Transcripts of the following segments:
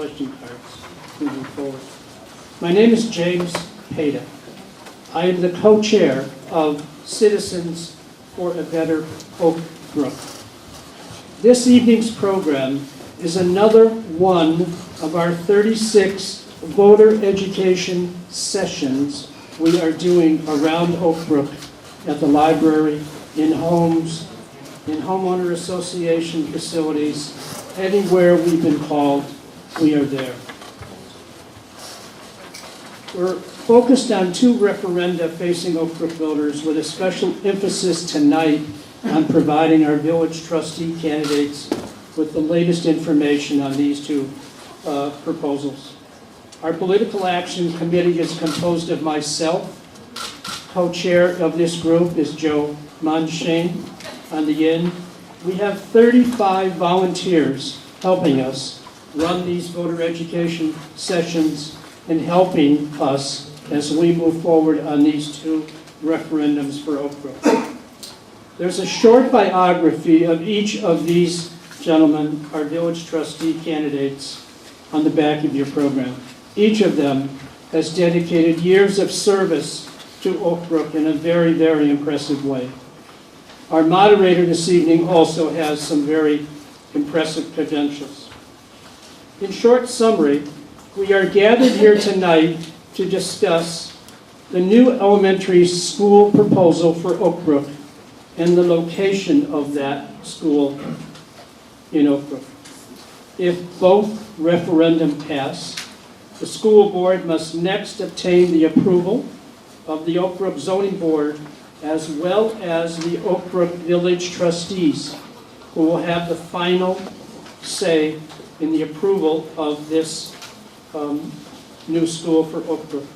question cards moving forward. My name is James Peda. I am the co-chair of Citizens for a Better Oak Brook. This evening's program is another one of our 36 voter education sessions we are doing around Oak Brook at the library, in homes, in homeowner association facilities, anywhere we've been called, we are there. We're focused on 2 referenda facing Oak Brook voters with a special emphasis tonight on providing our village trustee candidates with the latest information on these 2 proposals. Our political action committee is composed of myself. Co-chair of this group is Joe Monshane on the end. We have 35 volunteers helping us run these voter education sessions and helping us as we move forward on these 2 referendums for Oak Brook. There's a short biography of each of these gentlemen, our village trustee candidates, on the back of your program. Each of them has dedicated years of service to Oak Brook in a very, very impressive way. Our moderator this evening also has some very impressive credentials. In short summary, we are gathered here tonight to discuss the new elementary school proposal for Oak Brook and the location of that school in Oak Brook. If both referendum pass, the school board must next obtain the approval of the Oak Brook Zoning Board as well as the Oak Brook Village trustees, who will have the final say in the approval of this new school for Oak Brook.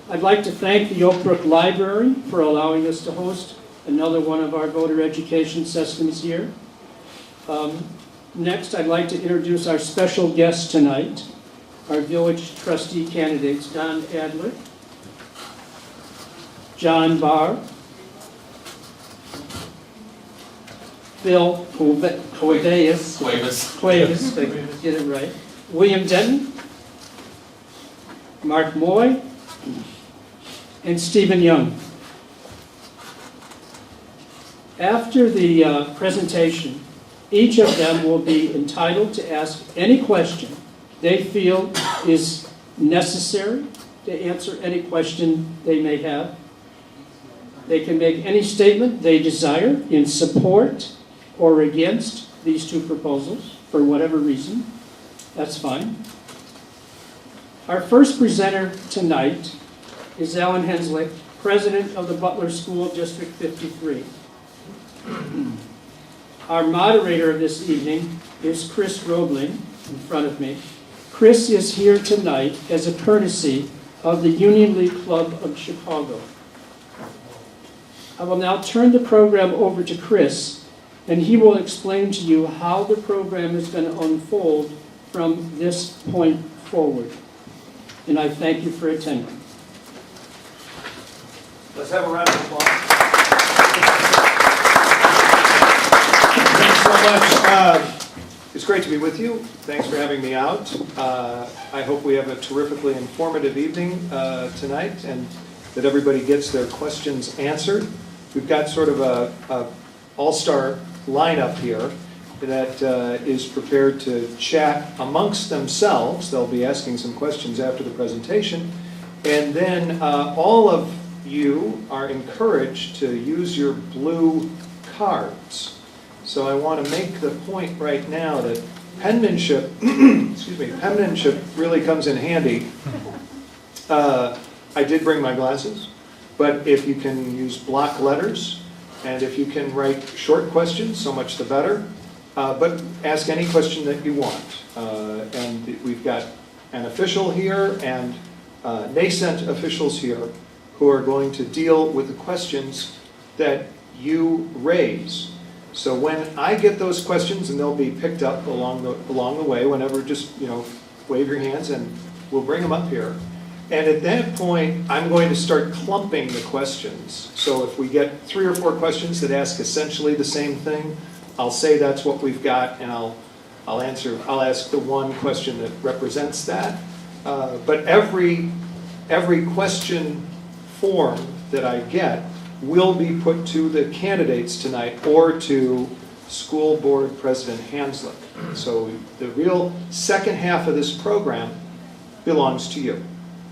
I'd like to thank the Oak Brook Library for allowing us to host another one of our voter education sessions here. Next, I'd like to introduce our special guest tonight, our village trustee candidates, Don Adler, John Barr, Phil Cuevas, get it right, William Denton, Mark Moy, and Stephen Young. After the presentation, each of them will be entitled to ask any question they feel is necessary to answer any question they may have. They can make any statement they desire in support or against these 2 proposals for whatever reason. That's fine. Our first presenter tonight is Alan Henslick, president of the Butler School District 53. Our moderator of this evening is Chris Roebling, in front of me. Chris is here tonight as a courtesy of the Union League Club of Chicago. I will now turn the program over to Chris, and he will explain to you how the program is going to unfold from this point forward. And I thank you for attending. Let's have a round of applause. Thanks so much. It's great to be with you. Thanks for having me out. I hope we have a terrifically informative evening tonight and that everybody gets their questions answered. We've got sort of a all-star lineup here that is prepared to chat amongst themselves. They'll be asking some questions after the presentation. And then all of you are encouraged to use your blue cards. So I want to make the point right now that penmanship, excuse me, penmanship really comes in handy. I did bring my glasses, but if you can use block letters, and if you can write short questions, so much the better. But ask any question that you want. And we've got an official here and nascent officials here who are going to deal with the questions that you raise. So when I get those questions, and they'll be picked up along the way, whenever, just wave your hands and we'll bring them up here. And at that point, I'm going to start clumping the questions. So if we get 3 or 4 questions that ask essentially the same thing, I'll say that's what we've got, and I'll I'll ask the one question that represents that. But every question form that I get will be put to the candidates tonight or to School Board President Hanslick. So the real second half of this program belongs to you,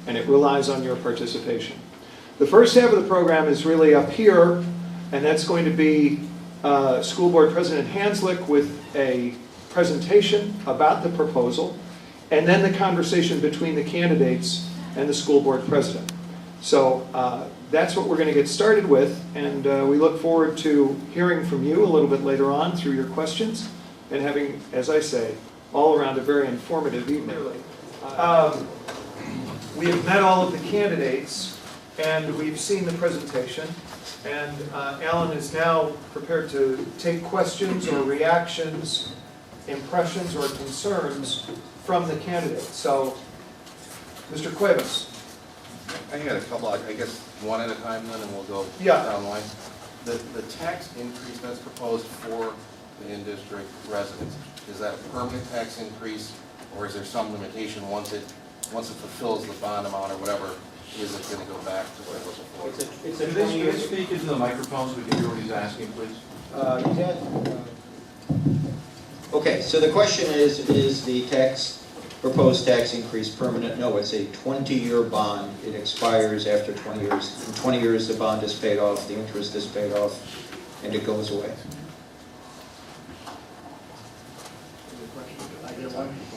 and it relies on your participation. The first half of the program is really up here, and that's going to be School Board President Hanslick with a presentation about the proposal, and then the conversation between the candidates and the school board president. So that's what we're going to get started with, and we look forward to hearing from you a little bit later on through your questions, and having, as I say, all around a very informative evening. We have met all of the candidates, and we've seen the presentation, and Alan is now prepared to take questions or reactions, impressions or concerns from the candidates. So, Mr. Cuevas. I got a couple, I guess one at a time then, and we'll go Yeah. down the line. The tax increase that's proposed for the in-district residents, is that a permanent tax increase, or is there some limitation once it fulfills the bond amount or whatever, is it going to go back to what it was before? It's a 20-year. Speak into the microphone so we can hear what he's asking, please. Okay, so the question is the proposed tax increase permanent? No, it's a 20-year bond. It expires after 20 years. In 20 years, the bond is paid off, the interest is paid off, and it goes away.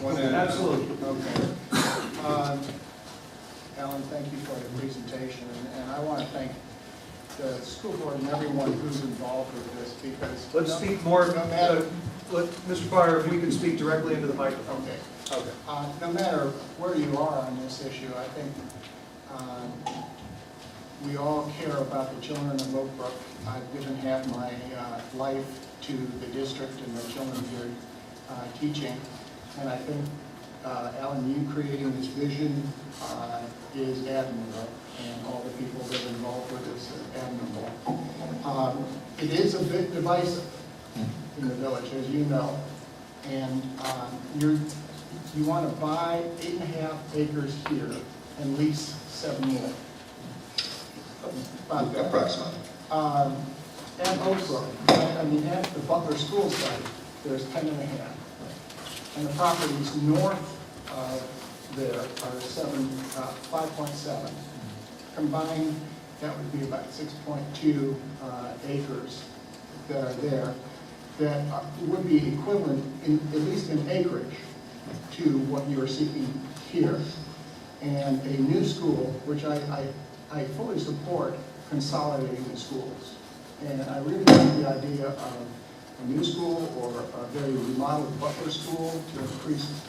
Absolutely. Okay. Alan, thank you for the presentation, and I want to thank the school board and everyone who's involved with this, because... Let's speak more, no matter... Mr. Farr, if we could speak directly into the microphone. Okay. Okay. No matter where you are on this issue, I think we all care about the children of Brook. I've given half my life to the district and the children here teaching, and I think, Alan, you creating this vision is admirable, and all the people that are involved with this are admirable. It is a bit divisive in the village, as you know, and you want to buy 8.5 acres here and lease 7 more. Approximately. At Oak Brook, at the Butler School site, there's 10.5. And the properties north of there are 5.7. Combined, that would be about 6.2 acres that are there that would be equivalent, at least in acreage, to what you are seeking here. And a new school, which I fully support consolidating the schools. And I really like the idea of a new school or a very remodeled Butler school to increase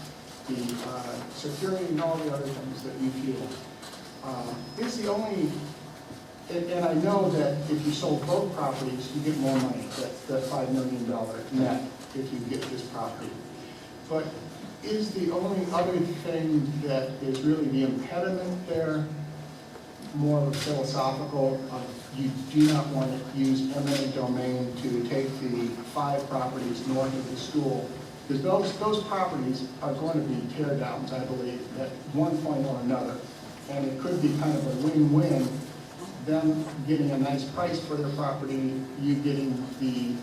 the security and all the other things that you feel. It's the only, and I know that if you sold both properties, you get more money, that $5 million net if you get this property. But is the only other thing that is really the impediment there more philosophical? You do not want to use eminent domain to take the 5 properties north of the school, because those properties are going to be tear downs, I believe, at one point or another. And it could be kind of a win-win, them getting a nice price for their property, you getting the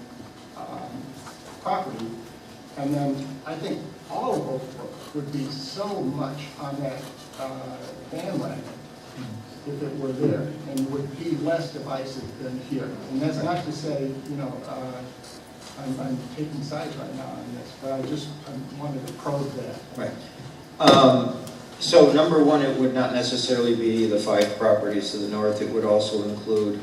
property, and then I think all of Oak Brook would be so much on that bandwagon if it were there, and would be less divisive than here. And that's not to say, you know, I'm taking sides right now on this, but I wanted to probe that. Right. So number one, it would not necessarily be the 5 properties to the north. It would also include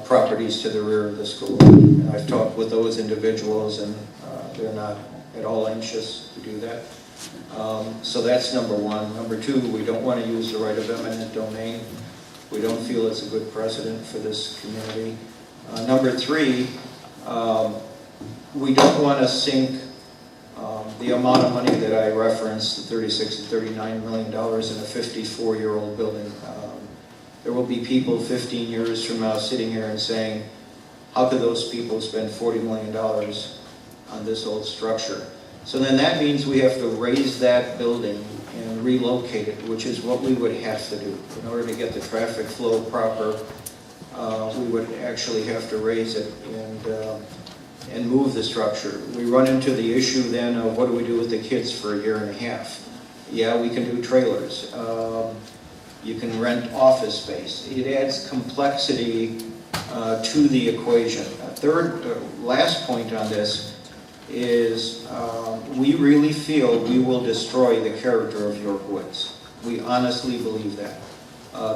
properties to the rear of the school. And I've talked with those individuals, and they're not at all anxious to do that. So that's number one. Number two, we don't want to use the right of eminent domain. We don't feel it's a good precedent for this community. Number three, we don't want to sink the amount of money that I referenced, the $36 to $39 million in a 54-year-old building. There will be people 15 years from now sitting here and saying, how could those people spend $40 million on this old structure? So then that means we have to raise that building and relocate it, which is what we would have to do. In order to get the traffic flow proper, we would actually have to raise it and move the structure. We run into the issue then of what do we do with the kids for a year and a half? Yeah, we can do trailers. You can rent office space. It adds complexity to the equation. Last point on this is we really feel we will destroy the character of York Woods. We honestly believe that.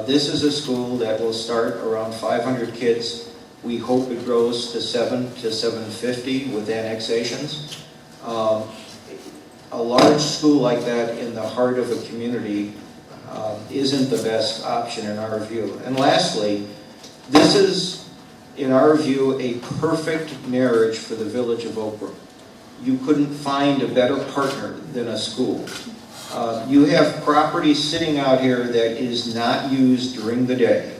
This is a school that will start around 500 kids. We hope it grows to 700 to 750 with annexations. A large school like that in the heart of a community isn't the best option in our view. And lastly, this is, in our view, a perfect marriage for the village of Oak Brook. You couldn't find a better partner than a school. You have property sitting out here that is not used during the day.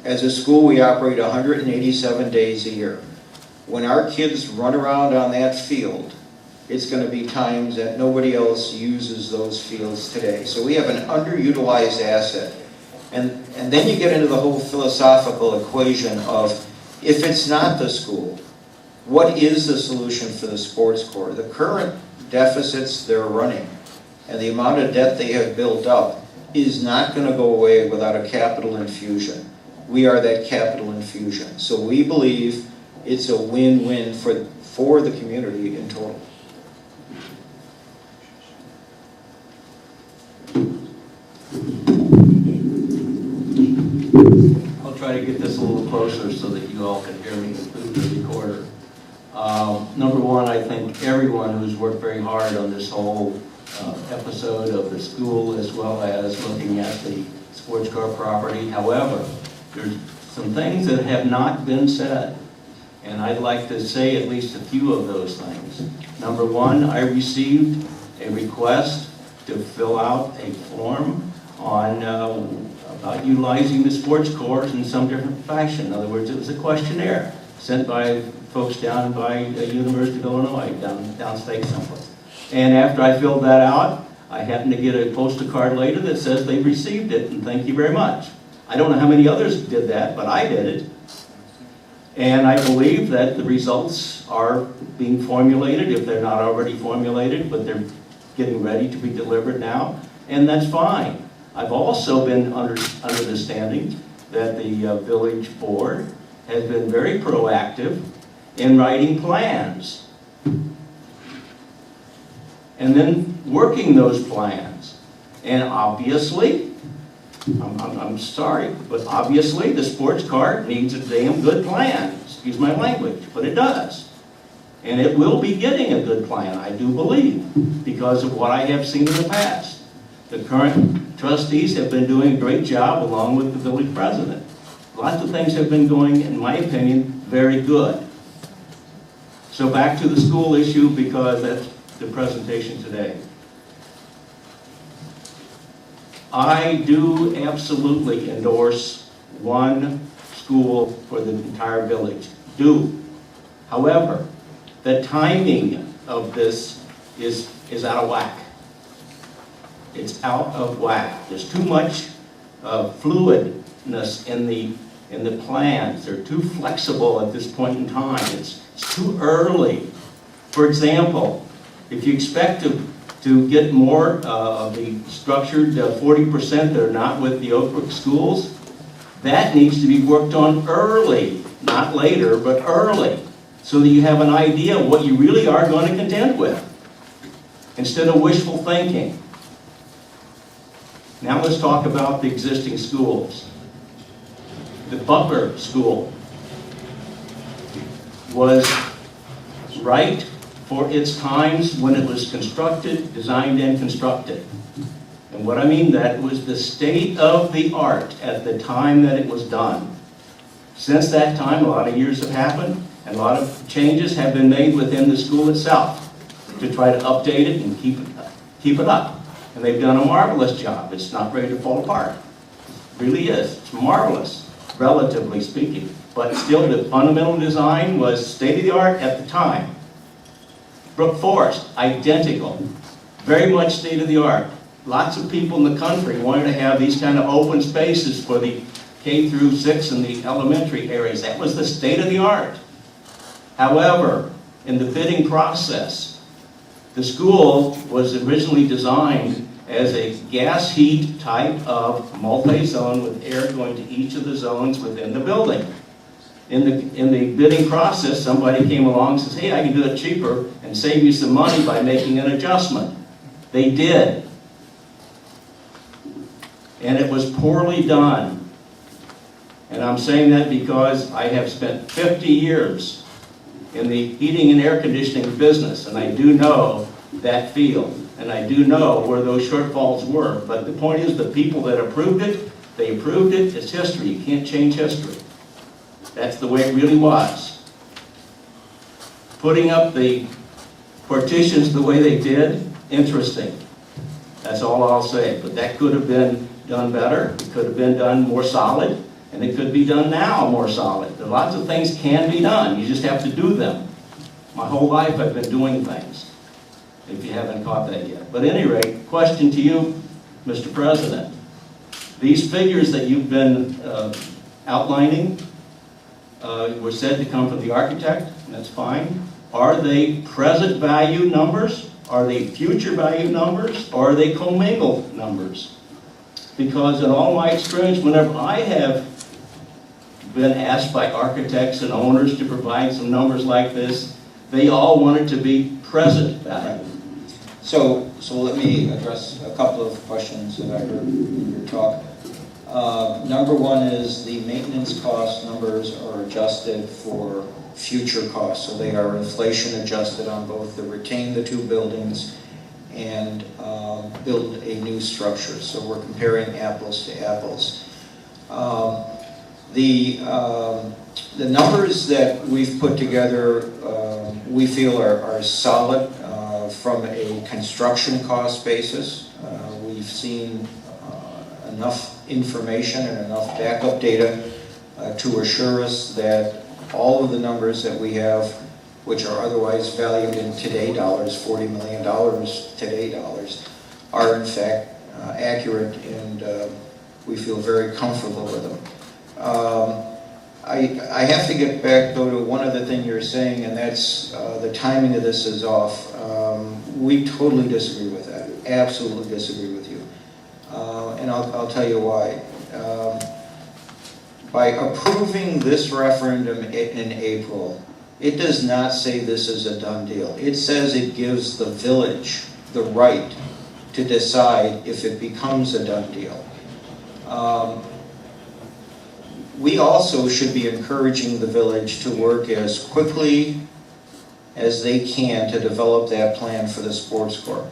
As a school, we operate 187 days a year. When our kids run around on that field, it's going to be times that nobody else uses those fields today. So we have an underutilized asset. And then you get into the whole philosophical equation of, if it's not the school, what is the solution for the sports core? The current deficits they're running and the amount of debt they have built up is not going to go away without a capital infusion. We are that capital infusion. So we believe it's a win-win for the community in total. I'll try to get this a little closer so that you all can hear me through the recorder. Number one, I thank everyone who's worked very hard on this whole episode of the school, as well as looking at the sports car property. However, there's some things that have not been said, and I'd like to say at least a few of those things. Number one, I received a request to fill out a form on about utilizing the sports course in some different fashion. In other words, it was a questionnaire sent by folks down by University of Illinois, downstate someplace. And after I filled that out, I happened to get a postal card later that says they received it, and thank you very much. I don't know how many others did that, but I did it. And I believe that the results are being formulated, if they're not already formulated, but they're getting ready to be delivered now, and that's fine. I've also been understanding that the village board has been very proactive in writing plans and then working those plans. And obviously, I'm sorry, but obviously the sports cart needs a damn good plan. Excuse my language, but it does. And it will be getting a good plan, I do believe, because of what I have seen in the past. The current trustees have been doing a great job along with the village president. Lots of things have been going, in my opinion, very good. So back to the school issue, because that's the presentation today. I do absolutely endorse one school for the entire village. Do. However, the timing of this is out of whack. It's out of whack. There's too much fluidness in the plans. They're too flexible at this point in time. It's too early. For example, if you expect to get more of the structured 40% that are not with the Oak Brook schools, that needs to be worked on early, not later, but early, so that you have an idea of what you really are going to contend with, instead of wishful thinking. Now let's talk about the existing schools. The Butler School was right for its times when it was constructed, designed, and constructed. And what I mean that was the state of the art at the time that it was done. Since that time, a lot of years have happened, and a lot of changes have been made within the school itself to try to update it and keep it up. And they've done a marvelous job. It's not ready to fall apart. It really is. It's marvelous, relatively speaking. But still, the fundamental design was state of the art at the time. Brook Forest, identical, very much state-of-the-art. Lots of people in the country wanted to have these kind of open spaces for the K through 6 and the elementary areas. That was the state-of-the-art. However, in the bidding process, the school was originally designed as a gas heat type of multi-zone with air going to each of the zones within the building. In the bidding process, somebody came along and says, hey, I can do it cheaper and save you some money by making an adjustment. They did. And it was poorly done. And I'm saying that because I have spent 50 years in the heating and air conditioning business, and I do know that field, and I do know where those shortfalls were. But the point is, the people that approved it, they approved it, it's history. You can't change history. That's the way it really was. Putting up the partitions the way they did, interesting. That's all I'll say. But that could have been done better. It could have been done more solid. And it could be done now more solid. There are lots of things can be done. You just have to do them. My whole life I've been doing things, if you haven't caught that yet. But at any rate, question to you, Mr. President. These figures that you've been outlining were said to come from the architect, and that's fine. Are they present value numbers? Are they future value numbers? Or are they commingled numbers? Because in all my experience, whenever I have been asked by architects and owners to provide some numbers like this, they all want it to be present value. So let me address a couple of questions that I heard in your talk. Number one is the maintenance cost numbers are adjusted for future costs. So they are inflation adjusted on both the retain the two buildings and build a new structure. So we're comparing apples to apples. The numbers that we've put together we feel are solid from a construction cost basis. We've seen enough information and enough backup data to assure us that all of the numbers that we have, which are otherwise valued in today dollars, $40 million today dollars, are in fact accurate, and we feel very comfortable with them. I have to get back, though, to one other thing you're saying, and that's the timing of this is off. We totally disagree with that. Absolutely disagree with you. And I'll tell you why. By approving this referendum in April, it does not say this is a done deal. It says it gives the village the right to decide if it becomes a done deal. We also should be encouraging the village to work as quickly as they can to develop that plan for the sports court.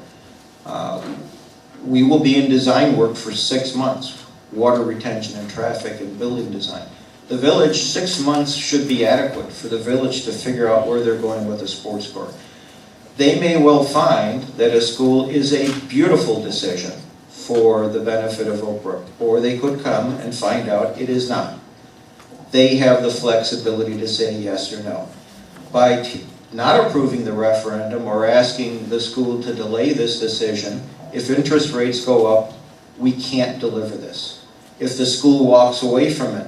We will be in design work for 6 months, water retention and traffic and building design. The village, 6 months should be adequate for the village to figure out where they're going with the sports court. They may well find that a school is a beautiful decision for the benefit of Oak Brook, or they could come and find out it is not. They have the flexibility to say yes or no. By not approving the referendum or asking the school to delay this decision, if interest rates go up, we can't deliver this. If the school walks away from it,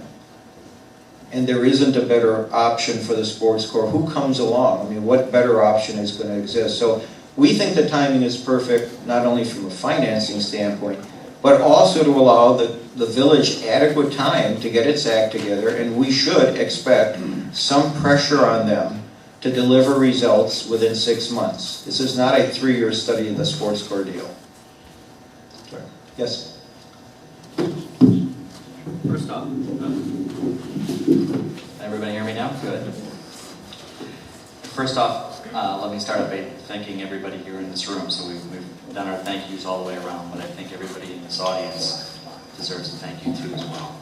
and there isn't a better option for the sports court, who comes along? I mean, what better option is going to exist? So we think the timing is perfect, not only from a financing standpoint, but also to allow the village adequate time to get its act together, and we should expect some pressure on them to deliver results within 6 months. This is not a 3-year study of the sports court deal. Sorry. Yes? First off, everybody hear me now? Good. First off, let me start by thanking everybody here in this room. So we've done our thank yous all the way around, but I think everybody in this audience deserves a thank you too as well.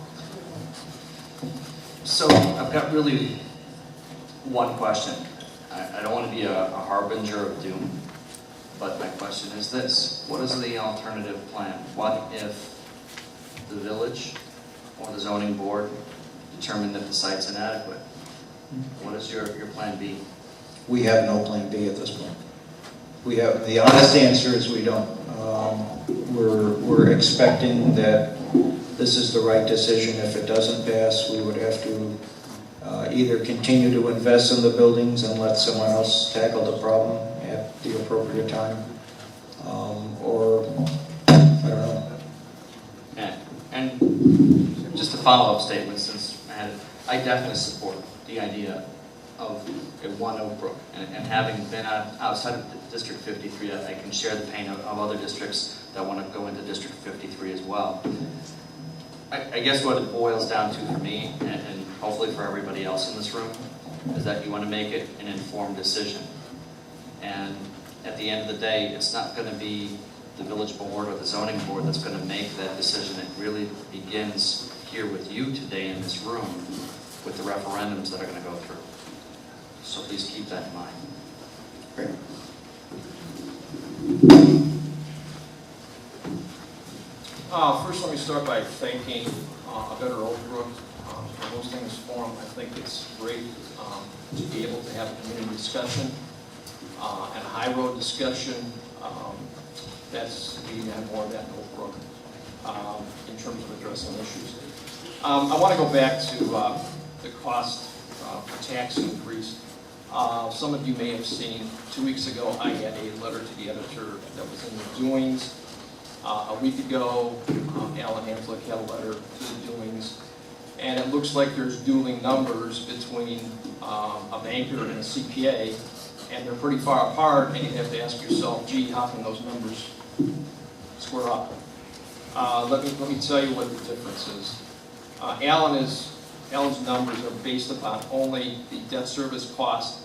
So I've got really one question. I don't want to be a harbinger of doom, but my question is this: what is the alternative plan? What if the village or the zoning board determine that the site's inadequate? What is your plan B? We have no plan B at this point. the honest answer is we don't. We're expecting that this is the right decision. If it doesn't pass, we would have to either continue to invest in the buildings and let someone else tackle the problem at the appropriate time, or I don't know. And just a follow-up statement, since I definitely support the idea of a one Oak Brook, and having been outside of District 53, I can share the pain of other districts that want to go into District 53 as well. I guess what it boils down to for me, and hopefully for everybody else in this room, is that you want to make it an informed decision. And at the end of the day, it's not going to be the village board or the zoning board that's going to make that decision. It really begins here with you today in this room with the referendums that are going to go through. So please keep that in mind. Great. First, let me start by thanking A Better Oak Brook for hosting this forum. I think it's great to be able to have a community discussion and a high road discussion. We need to have more of that in Oak Brook in terms of addressing issues. I want to go back to the cost for tax increase. Some of you may have seen 2 weeks ago I had a letter to the editor that was in the doings. A week ago, Alan Hanslick had a letter to the doings, and it looks like there's dueling numbers between a banker and a CPA, and they're pretty far apart, and you have to ask yourself, gee, how can those numbers square up? Let me tell you what the difference is. Alan's numbers are based upon only the debt service cost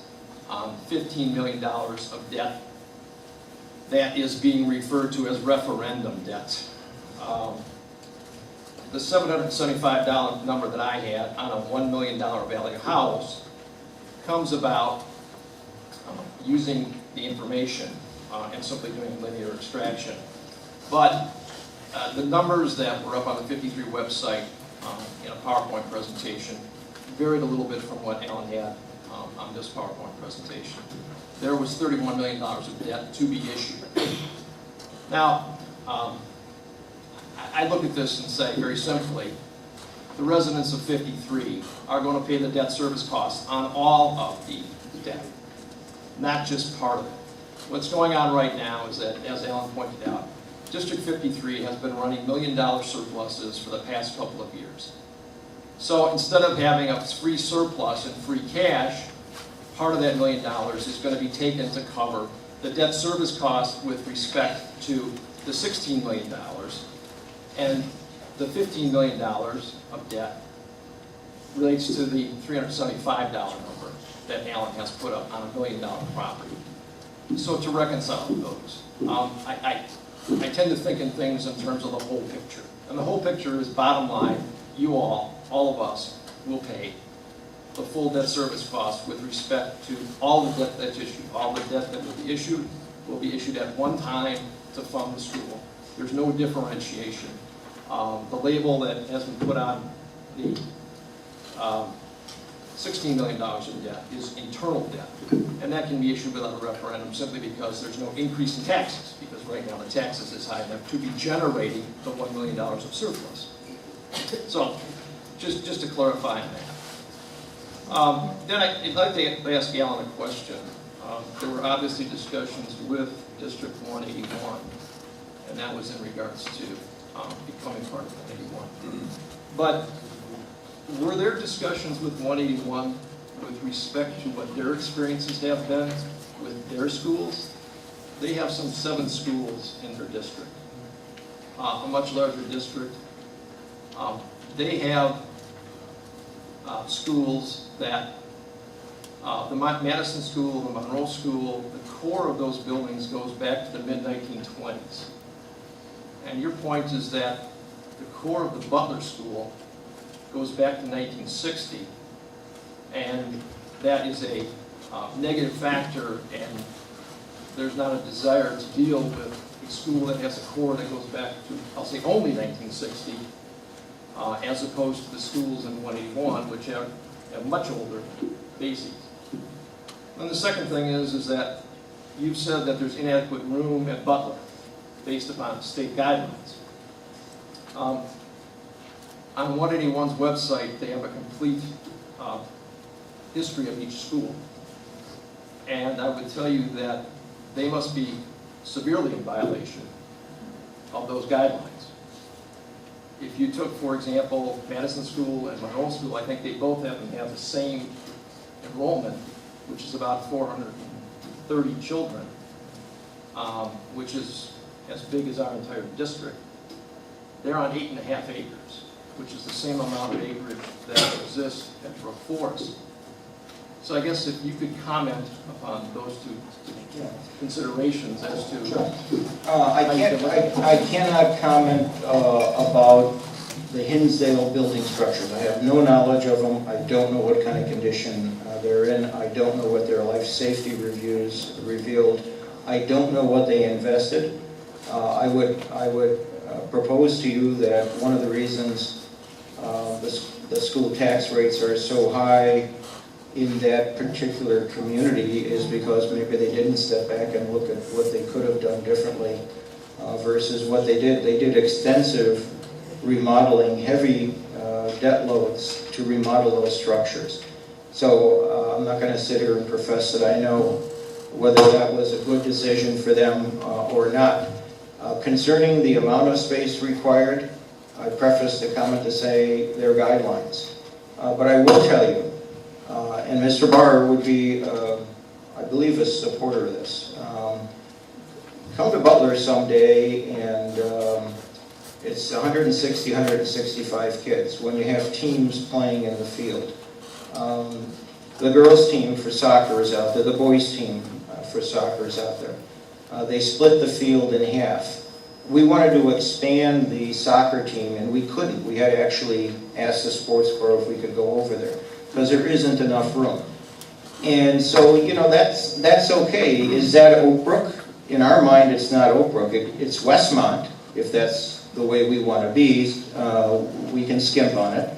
on $15 million of debt that is being referred to as referendum debt. The $775 number that I had on a $1 million value house comes about using the information and simply doing linear extraction. But the numbers that were up on the 53 website in a PowerPoint presentation varied a little bit from what Alan had on this PowerPoint presentation. There was $31 million of debt to be issued. Now, I look at this and say very simply, the residents of 53 are going to pay the debt service costs on all of the debt, not just part of it. What's going on right now is that, as Alan pointed out, District 53 has been running $1 million surpluses for the past couple of years. So instead of having a free surplus and free cash, part of that $1 million is going to be taken to cover the debt service cost with respect to the $16 million and the $15 million of debt relates to the $375 number that Alan has put up on a $1 million property. So to reconcile those, I tend to think in things in terms of the whole picture. And the whole picture is, bottom line, you all of us, will pay the full debt service cost with respect to all the debt that's issued. All the debt that will be issued at one time to fund the school. There's no differentiation. The label that has been put on the $16 million in debt is internal debt. And that can be issued without a referendum simply because there's no increase in taxes, because right now the taxes is high enough to be generating the $1 million of surplus. So, just to clarify that. Then I'd like to ask Alan a question. There were obviously discussions with District 181, and that was in regards to becoming part of 181. But were there discussions with 181 with respect to what their experiences have been with their schools? They have some 7 schools in their district, a much larger district. They have schools that, the Madison School, the Monroe School, the core of those buildings goes back to the mid-1920s. And your point is that the core of the Butler School goes back to 1960, and that is a negative factor, and there's not a desire to deal with a school that has a core that goes back to, I'll say, only 1960, as opposed to the schools in 181, which have much older bases. And the second thing is that you've said that there's inadequate room at Butler based upon state guidelines. On 181's website, they have a complete history of each school. And I would tell you that they must be severely in violation of those guidelines. If you took, for example, Madison School and Monroe School, I think they both have the same enrollment, which is about 430 children, which is as big as our entire district. They're on 8.5 acres, which is the same amount of acreage that exists at Brook Forest. So I guess if you could comment upon those two considerations as to... I cannot comment about the Hinsdale building structures. I have no knowledge of them. I don't know what kind of condition they're in. I don't know what their life safety reviews revealed. I don't know what they invested. I would propose to you that one of the reasons the school tax rates are so high in that particular community is because maybe they didn't step back and look at what they could have done differently versus what they did. They did extensive remodeling, heavy debt loads to remodel those structures. So I'm not going to sit here and profess that I know whether that was a good decision for them or not. Concerning the amount of space required, I preface the comment to say they're guidelines. But I will tell you, and Mr. Barr would be, I believe, a supporter of this. Come to Butler someday, and it's 160, 165 kids when you have teams playing in the field. The girls' team for soccer is out there. The boys' team for soccer is out there. They split the field in half. We wanted to expand the soccer team, and we couldn't. We had to actually ask the sports corps if we could go over there, because there isn't enough room. And so, you know, that's okay. Is that Oak Brook? In our mind, it's not Oak Brook. It's Westmont, if that's the way we want to be. We can skimp on it.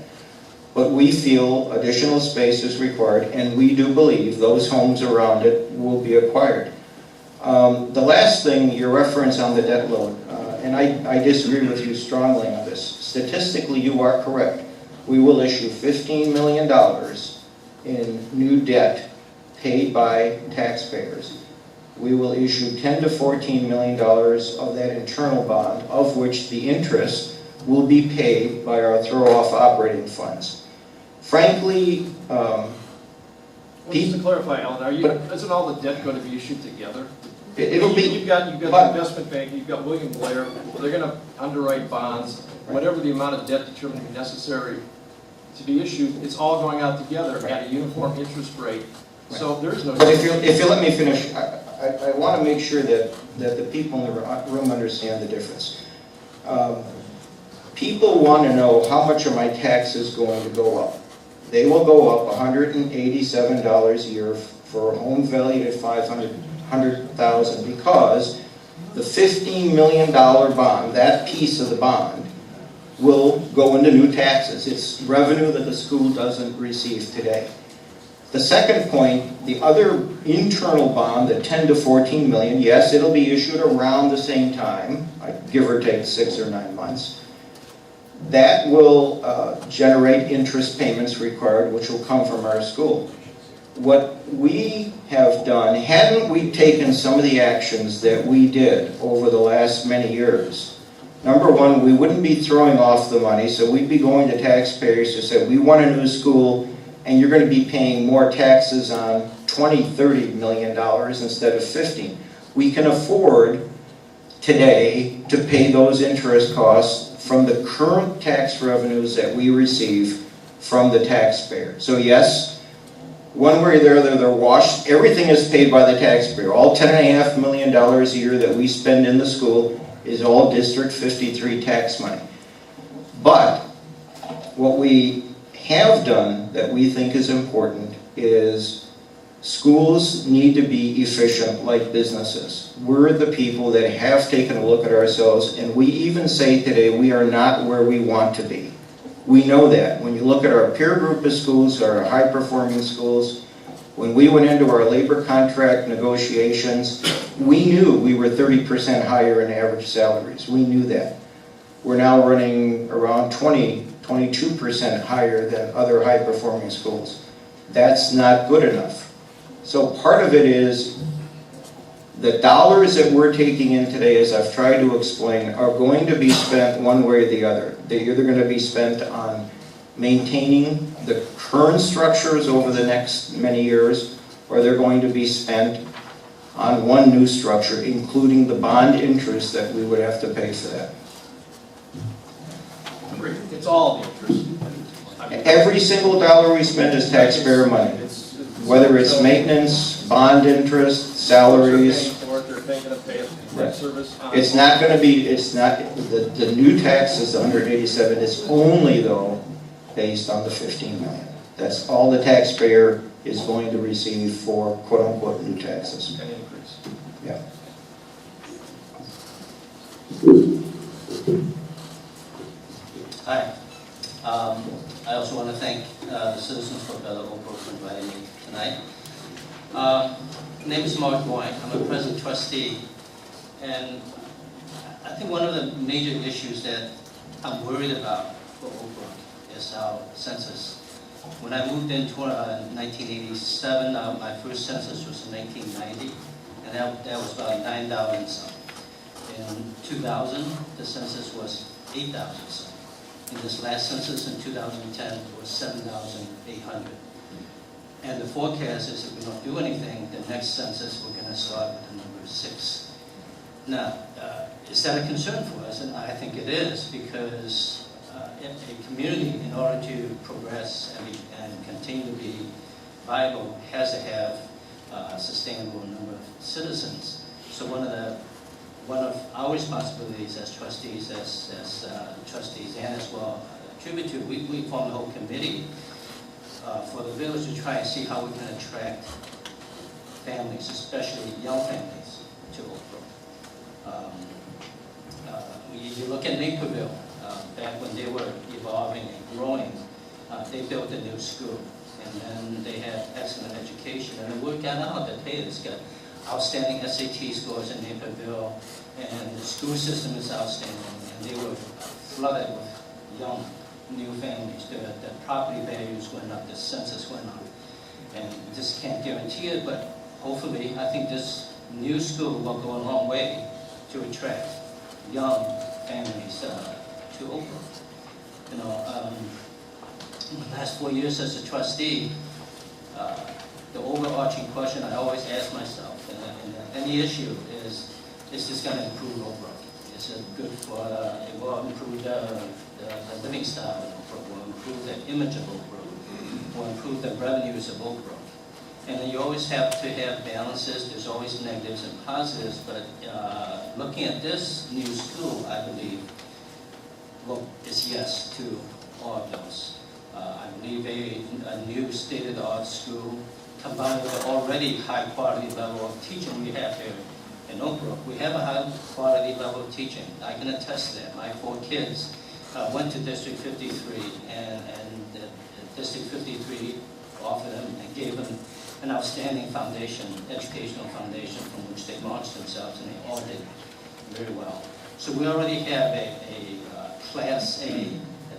But we feel additional space is required, and we do believe those homes around it will be acquired. The last thing, your reference on the debt load, and I disagree with you strongly on this. Statistically, you are correct. We will issue $15 million in new debt paid by taxpayers. We will issue $10 to $14 million of that internal bond, of which the interest will be paid by our throw-off operating funds. Frankly, Just to clarify, Alan, isn't all the debt going to be issued together? It'll be... You've got the investment bank, you've got William Blair, they're going to underwrite bonds, whatever the amount of debt determined to be necessary to be issued, it's all going out together at a uniform interest rate. So there's no... But if you let me finish, I want to make sure that the people in the room understand the difference. People want to know how much are my taxes going to go up. They will go up $187 a year for a home valued at $500,000 because the $15 million bond, that piece of the bond, will go into new taxes. It's revenue that the school doesn't receive today. The second point, the other internal bond, the 10 to 14 million, yes, it'll be issued around the same time, give or take 6 or 9 months. That will generate interest payments required, which will come from our school. What we have done, hadn't we taken some of the actions that we did over the last many years, number one, we wouldn't be throwing off the money, so we'd be going to taxpayers to say, we want a new school, and you're going to be paying more taxes on $20, $30 million instead of 15. We can afford today to pay those interest costs from the current tax revenues that we receive from the taxpayer. So yes, one way or the other, they're washed. Everything is paid by the taxpayer. All $10.5 million a year that we spend in the school is all District 53 tax money. But what we have done that we think is important is schools need to be efficient like businesses. We're the people that have taken a look at ourselves, and we even say today we are not where we want to be. We know that. When you look at our peer group of schools, our high-performing schools, When we went into our labor contract negotiations, we knew we were 30% higher in average salaries. We knew that. We're now running around 22% higher than other high-performing schools. That's not good enough. So part of it is the dollars that we're taking in today, as I've tried to explain, are going to be spent one way or the other. They're either going to be spent on maintaining the current structures over the next many years, or they're going to be spent on one new structure, including the bond interest that we would have to pay for that. It's all the interest. I mean, Every single dollar we spend is taxpayer money, whether it's maintenance, bond interest, salaries. They're paying to pay debt service. It's not going to be, it's not, the new tax is 187, it's only though based on the 15 million. That's all the taxpayer is going to receive for quote-unquote new taxes. An increase. Yeah. Hi. I also want to thank the citizens for Bella Oak Brook for inviting me tonight. My name is Mark Boyne. I'm a present trustee. And I think one of the major issues that I'm worried about for Oak Brook is our census. When I moved in 1987, my first census was in 1990, and that was about 9,000 some. In 2000, the census was 8,000 some. In this last census in 2010, it was 7,800. And the forecast is if we don't do anything, the next census, we're going to start with the number 6. Now, is that a concern for us? And I think it is, because a community, in order to progress and continue to be viable, has to have a sustainable number of citizens. So one of our responsibilities as trustees, as trustees, and as well tribute, we formed a whole committee for the village to try and see how we can attract families, especially young families, to Oak Brook. You look at Naperville, back when they were evolving and growing, they built a new school, and then they had excellent education, and the word got out that, hey, it's got outstanding SAT scores in Naperville, and the school system is outstanding, and they were flooded with young, new families. The property values went up, the census went up, and just can't guarantee it, but hopefully, I think this new school will go a long way to attract young families to Oak Brook. You know, in the last 4 years as a trustee, the overarching question I always ask myself, and any issue is this going to improve Oak Brook? Is it good for, it will improve the living style of Oak Brook, will improve the image of Oak Brook, will improve the revenues of Oak Brook. And then you always have to have balances. There's always negatives and positives, but looking at this new school, I believe, well, is yes to all of those. I believe a new state-of-the-art school combined with the already high-quality level of teaching we have here in Oak Brook. We have a high-quality level of teaching. I can attest to that. My 4 kids went to District 53, and District 53 offered them and gave them an outstanding foundation, educational foundation from which they launched themselves, and they all did very well. So we already have a Class A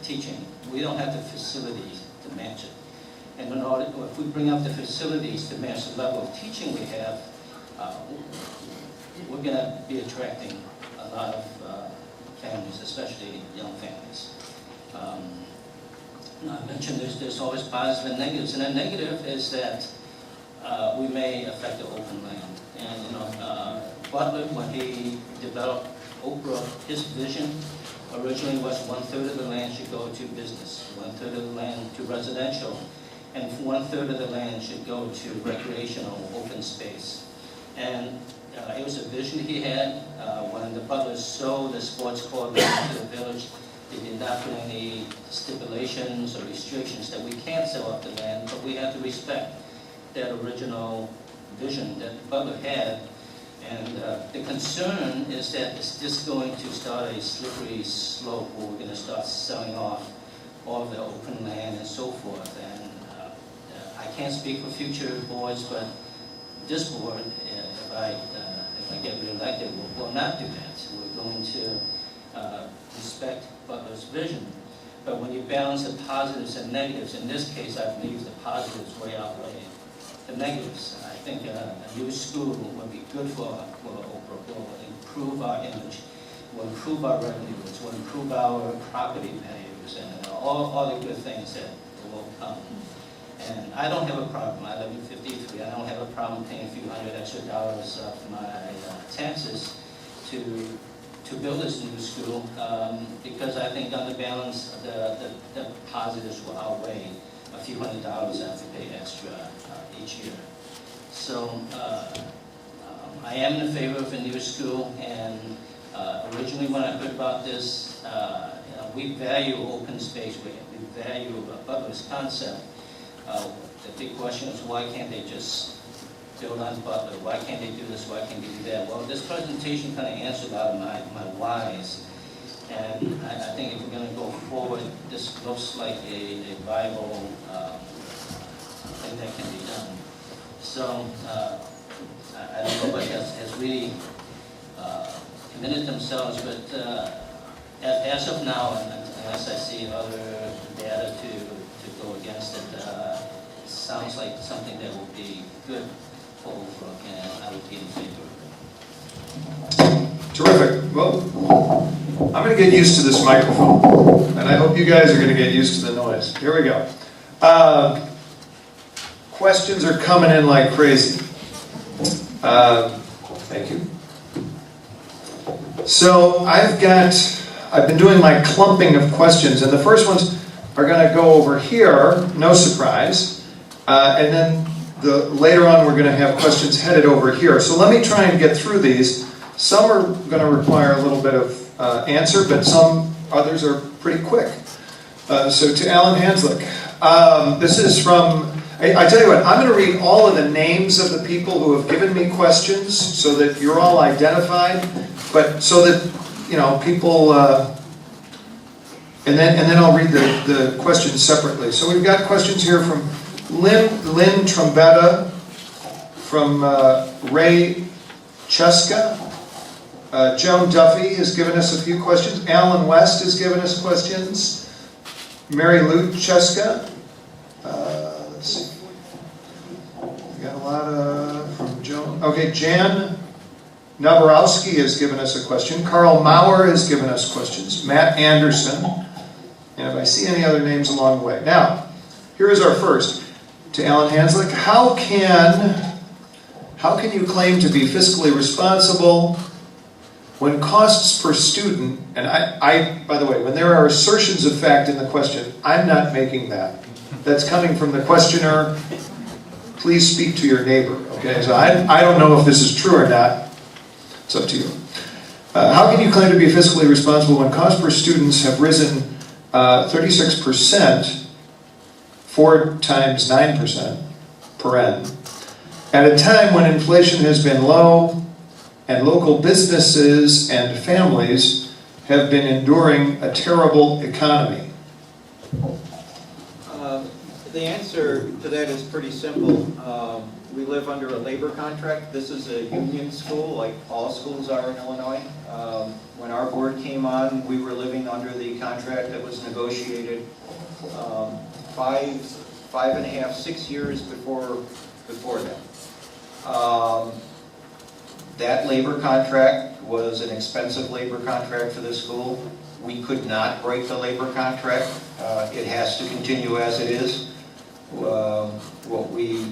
teaching. We don't have the facilities to match it. And in order, if we bring up the facilities to match the level of teaching we have, we're going to be attracting a lot of families, especially young families. I mentioned there's always positives and negatives, and the negative is that we may affect the open land. And you know, Butler, when he developed Oak Brook, his vision originally was 1/3 of the land should go to business, 1/3 of the land to residential, and 1/3 of the land should go to recreational open space. And it was a vision he had. When the Butlers sold the sports courtyard to the village, they did not put any stipulations or restrictions that we can't sell off the land, but we have to respect that original vision that Butler had. And the concern is that is this going to start a slippery slope where we're going to start selling off all of the open land and so forth. And I can't speak for future boards, but this board, if I get reelected, will not do that. We're going to respect Butler's vision. But when you balance the positives and negatives, in this case, I believe the positives way outweigh the negatives. I think a new school will be good for Oak Brook. It will improve our image, will improve our revenues, will improve our property values, and all the good things that will come. And I don't have a problem. I live in 53. I don't have a problem paying a few $100 extra of my taxes to build this new school, because I think on the balance, the positives will outweigh a few $100 I have to pay extra each year. So I am in favor of a new school, and originally when I heard about this, we value open space, we value Butler's concept. The big question is, why can't they just build on Butler? Why can't they do this? Why can't they do that? Well, this presentation kind of answered a lot of my whys. And I think if we're going to go forward, this looks like a viable thing that can be done. So I don't know if has really committed themselves, but as of now, unless I see other data to go against it, it sounds like something that will be good for Oak Brook, and I would be in favor of it. Terrific. Well, I'm going to get used to this microphone, and I hope you guys are going to get used to the noise. Here we go. Questions are coming in like crazy. Thank you. So I've been doing my clumping of questions, and the first ones are going to go over here, no surprise, and then later on we're going to have questions headed over here. So let me try and get through these. Some are going to require a little bit of answer, but some others are pretty quick. So to Alan Hanslick, this is from, I tell you what, I'm going to read all of the names of the people who have given me questions so that you're all identified, but so that, you know, people, and then I'll read the questions separately. So we've got questions here from Lynn Trombetta, from Ray Cheska. Joan Duffy has given us a few questions. Alan West has given us questions. Mary Lou Cheska. Let's see. We got a lot from Joan. Okay, Jan Naborowski has given us a question. Carl Maurer has given us questions. Matt Anderson. And if I see any other names along the way. Now, here is our first. To Alan Hanslick. How can you claim to be fiscally responsible when costs per student, and I, by the way, when there are assertions of fact in the question, I'm not making that. That's coming from the questioner. Please speak to your neighbor, okay? So I don't know if this is true or not. It's up to you. How can you claim to be fiscally responsible when costs per students have risen 36%, 4 times 9% per annum, at a time when inflation has been low and local businesses and families have been enduring a terrible economy? The answer to that is pretty simple. We live under a labor contract. This is a union school, like all schools are in Illinois. When our board came on, we were living under the contract that was negotiated 5.5, 6 years before that. That labor contract was an expensive labor contract for the school. We could not break the labor contract. It has to continue as it is. What we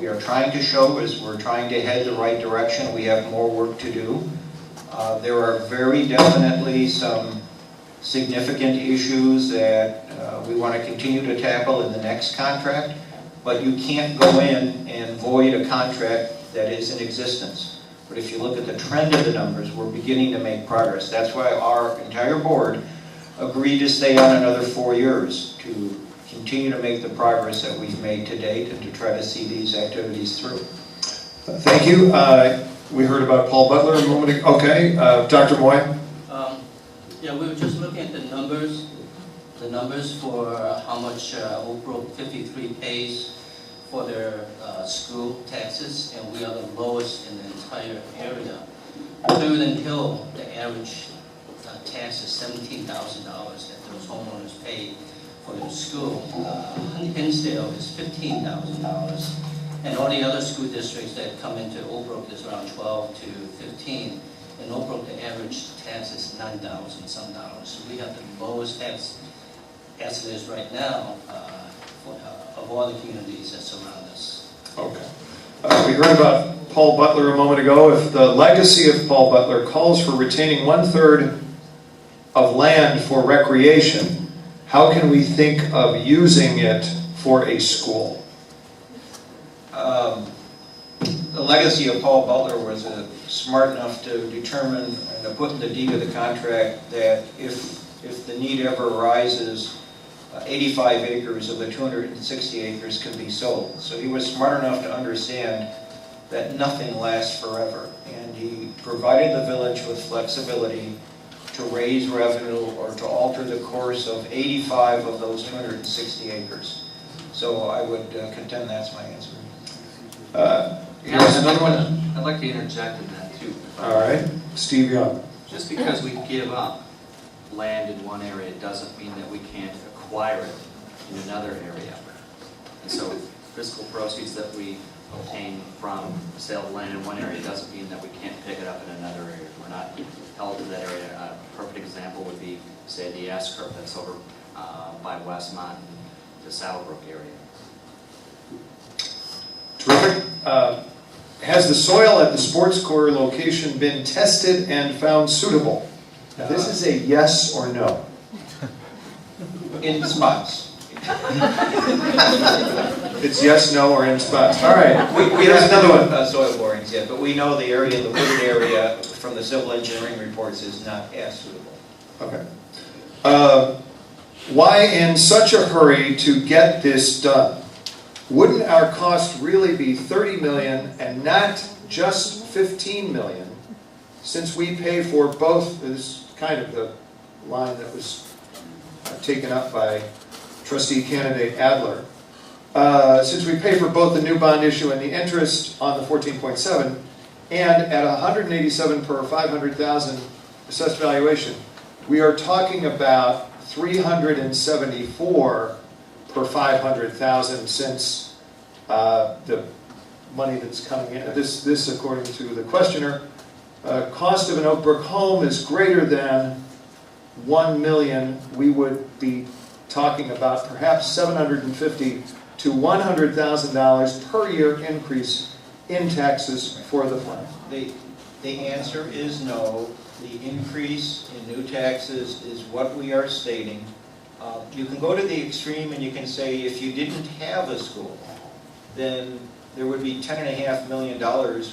are trying to show is we're trying to head the right direction. We have more work to do. There are very definitely some significant issues that we want to continue to tackle in the next contract, but you can't go in and void a contract that is in existence. But if you look at the trend of the numbers, we're beginning to make progress. That's why our entire board agreed to stay on another 4 years to continue to make the progress that we've made to date and to try to see these activities through. Thank you. We heard about Paul Butler a moment ago. Okay, Dr. Moy. Yeah, we were just looking at the numbers for how much Oak Brook 53 pays for their school taxes, and we are the lowest in the entire area. Cleveland Hill, the average tax is $17,000 that those homeowners pay for their school. Hinsdale is $15,000. And all the other school districts that come into Old Brook is around 12 to 15. In Old Brook, the average tax is $9,000 some dollars. So we have the lowest tax as it is right now of all the communities that surround us. Okay. We heard about Paul Butler a moment ago. If the legacy of Paul Butler calls for retaining 1/3 of land for recreation, how can we think of using it for a school? The legacy of Paul Butler was smart enough to determine and to put in the deed of the contract that if the need ever arises, 85 acres of the 260 acres can be sold. So he was smart enough to understand that nothing lasts forever, and he provided the village with flexibility to raise revenue or to alter the course of 85 of those 260 acres. So I would contend that's my answer. Here's another one. I'd like to interject in that too. All right, Steve Young. Just because we give up land in one area doesn't mean that we can't acquire it in another area. And so fiscal proceeds that we obtain from the sale of land in one area doesn't mean that we can't pick it up in another area. We're not held to that area. A perfect example would be, say, the S-curve that's over by Westmont, the Saddlebrook area. Terrific. Has the soil at the sports core location been tested and found suitable? Now, this is a yes or no. In spots. It's yes, no, or in spots. All right. We Here's haven't another one. done soil borings yet, but we know the area, the wooded area from the civil engineering reports is not as suitable. Okay. Why in such a hurry to get this done? Wouldn't our cost really be $30 million and not just $15 million, since we pay for both? This is kind of the line that was taken up by trustee candidate Adler. Since we pay for both the new bond issue and the interest on the 14.7, and at 187 per 500,000 assessed valuation, we are talking about 374 per 500,000 since the money that's coming in. This according to the questioner, cost of an Oak Brook home is greater than $1 million. We would be talking about perhaps $750,000 to $100,000 per year increase in taxes for the plan. The answer is no. The increase in new taxes is what we are stating. You can go to the extreme and you can say if you didn't have a school, then there would be $10.5 million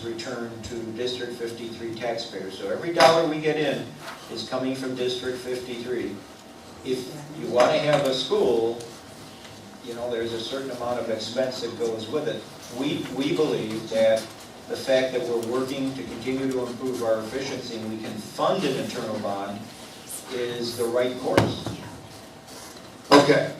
returned to District 53 taxpayers. So every dollar we get in is coming from District 53. If you want to have a school, you know, there's a certain amount of expense that goes with it. We believe that the fact that we're working to continue to improve our efficiency and we can fund an internal bond is the right course. Okay.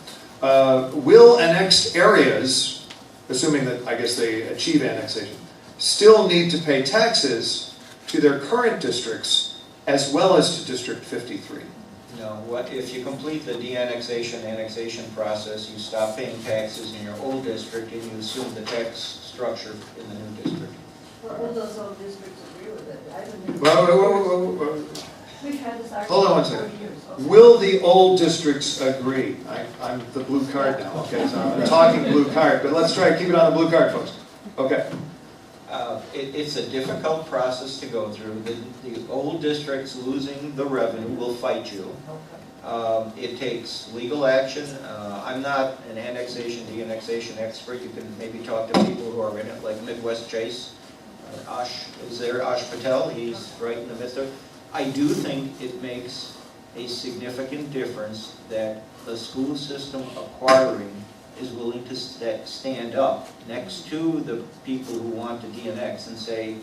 Will annexed areas, assuming that I guess they achieve annexation, still need to pay taxes to their current districts as well as to District 53? No, what if you complete the annexation process, you stop paying taxes in your old district and you assume the tax structure in the new district. Will those old districts agree with it? I don't know. Well, We've had this hold on one argument for second. years. Okay. Will the old districts agree? I'm the blue card now, okay, so I'm talking blue card, but let's try to keep it on the blue card, folks. Okay. It's a difficult process to go through. The old districts losing the revenue will fight you. It takes legal action. I'm not an annexation, de-annexation expert. You can maybe talk to people who are in it, like Midwest Chase. Ash is there, Ash Patel, he's right in the midst of it. I do think it makes a significant difference that the school system acquiring is willing to stand up next to the people who want to de-annex and say,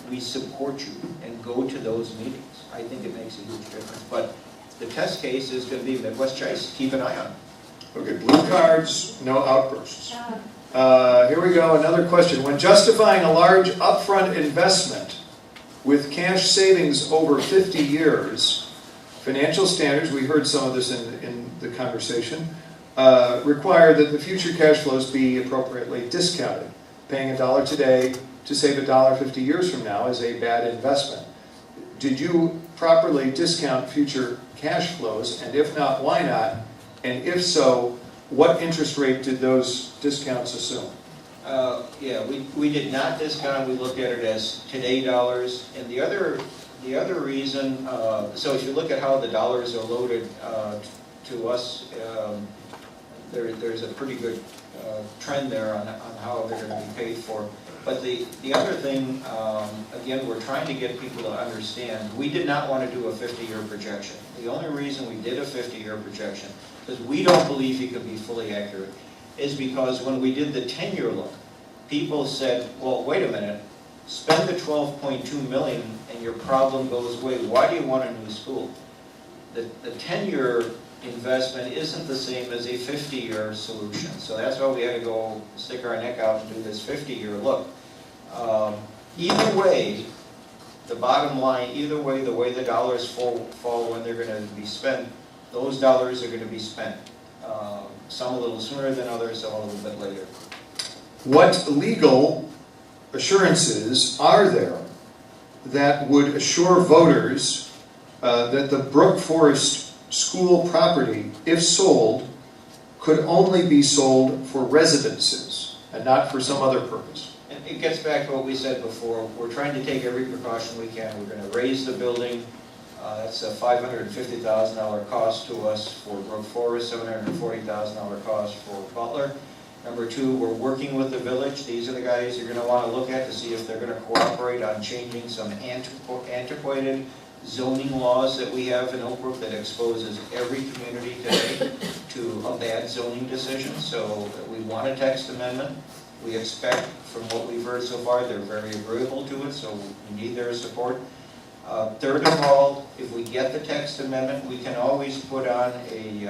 we support you, and go to those meetings. I think it makes a huge difference. But the test case is going to be Midwest Chase. Keep an eye on it. Okay, blue cards, no outbursts. Here we go, another question. When justifying a large upfront investment with cash savings over 50 years, financial standards, we heard some of this in the conversation, require that the future cash flows be appropriately discounted. Paying $1 today to save $1 50 years from now is a bad investment. Did you properly discount future cash flows? And if not, why not? And if so, what interest rate did those discounts assume? Yeah, we did not discount, we looked at it as today dollars. And the other reason, so if you look at how the dollars are loaded to us, there's a pretty good trend there on how they're going to be paid for. But the other thing, again, we're trying to get people to understand, we did not want to do a 50-year projection. The only reason we did a 50-year projection, because we don't believe it could be fully accurate, is because when we did the 10-year look, people said, well, wait a minute, spend the $12.2 million and your problem goes away. Why do you want a new school? The 10-year investment isn't the same as a 50-year solution. So that's why we had to go stick our neck out and do this 50-year look. Either way, the bottom line, either way, the way the dollars fall when they're going to be spent, those dollars are going to be spent. Some a little sooner than others, some a little bit later. What legal assurances are there that would assure voters that the Brook Forest school property, if sold, could only be sold for residences and not for some other purpose? And it gets back to what we said before. We're trying to take every precaution we can. We're going to raise the building. That's a $550,000 cost to us for Brook Forest, $740,000 cost for Butler. Number two, we're working with the village. These are the guys you're going to want to look at to see if they're going to cooperate on changing some antiquated zoning laws that we have in Oak Brook that exposes every community today to a bad zoning decision. So we want a text amendment. We expect, from what we've heard so far, they're very agreeable to it, so we need their support. Third of all, if we get the text amendment, we can always put on a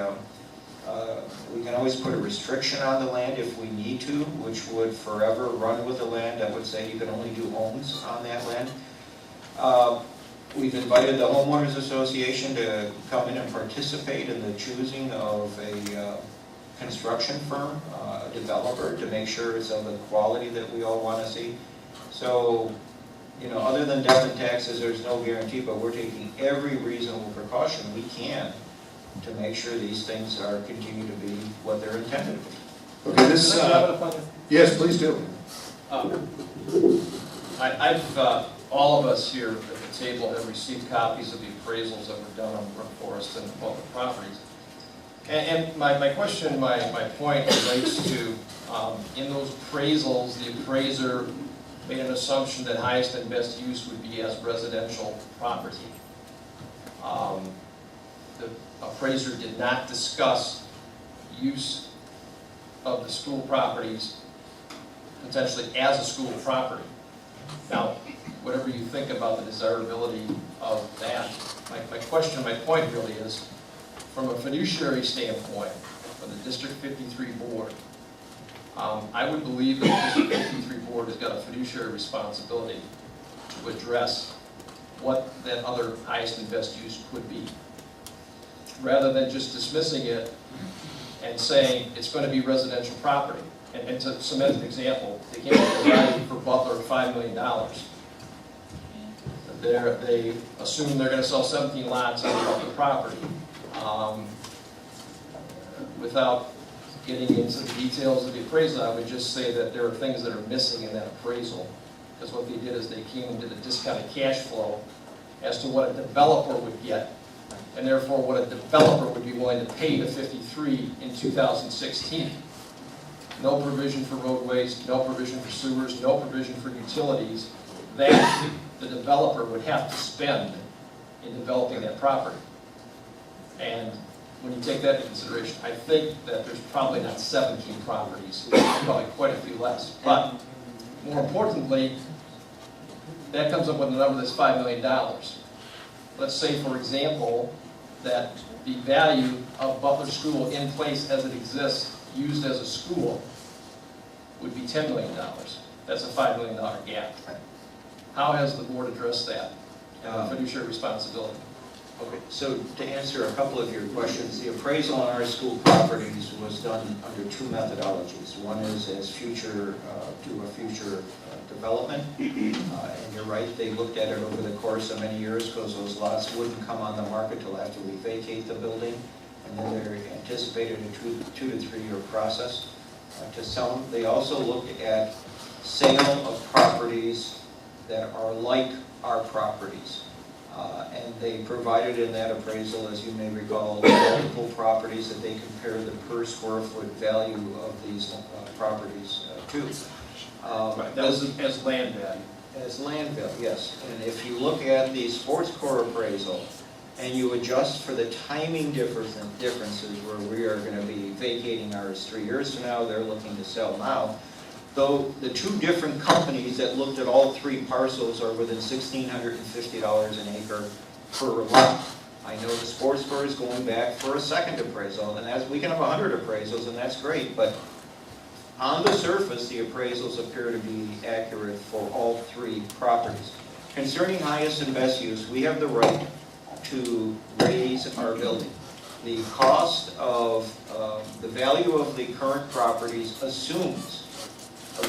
restriction on the land if we need to, which would forever run with the land that would say you can only do homes on that land. We've invited the Homeowners Association to come in and participate in the choosing of a construction firm, a developer, to make sure it's of the quality that we all want to see. So, you know, other than death and taxes, there's no guarantee, but we're taking every reasonable precaution we can to make sure these things are continue to be what they're intended to be. Okay, this. Yes, please do. All of us here at the table have received copies of the appraisals that were done on Brook Forest and public properties. And my question, my point relates to, in those appraisals, the appraiser made an assumption that highest and best use would be as residential property. The appraiser did not discuss use of the school properties potentially as a school property. Now, whatever you think about the desirability of that, my question, my point really is, from a fiduciary standpoint, for the District 53 board, I would believe that the District 53 board has got a fiduciary responsibility to address what that other highest and best use could be, rather than just dismissing it and saying it's going to be residential property. And to cement an example, they came up with a value for Butler of $5 million. They assume they're going to sell 17 lots of Butler property. Without getting into the details of the appraisal, I would just say that there are things that are missing in that appraisal. Because what they did is they came and did a discounted cash flow as to what a developer would get, and therefore what a developer would be willing to pay to 53 in 2016. No provision for roadways, no provision for sewers, no provision for utilities that the developer would have to spend in developing that property. And when you take that into consideration, I think that there's probably not 17 properties, probably quite a few less. But more importantly, that comes up with a number that's $5 million. Let's say, for example, that the value of Butler School in place as it exists, used as a school, would be $10 million. That's a $5 million gap. How has the board addressed that? Fiduciary responsibility. Okay, so to answer a couple of your questions, the appraisal on our school properties was done under two methodologies. One is as future, to a future development. And you're right, they looked at it over the course of many years because those lots wouldn't come on the market till after we vacate the building. And then they're anticipated a 2 to 3 year process to sell them. They also looked at sale of properties that are like our properties. And they provided in that appraisal, as you may recall, multiple properties that they compared the per square foot value of these properties to. Right, that was as land value. As land value, yes. And if you look at the sports core appraisal and you adjust for the timing differences where we are going to be vacating ours 3 years from now, they're looking to sell now. Though the two different companies that looked at all three parcels are within $1,650 an acre per lot. I know the sports core is going back for a second appraisal, and as we can have 100 appraisals, and that's great, but on the surface, the appraisals appear to be accurate for all three properties. Concerning highest and best use, we have the right to raise our building. The cost of the value of the current properties assumes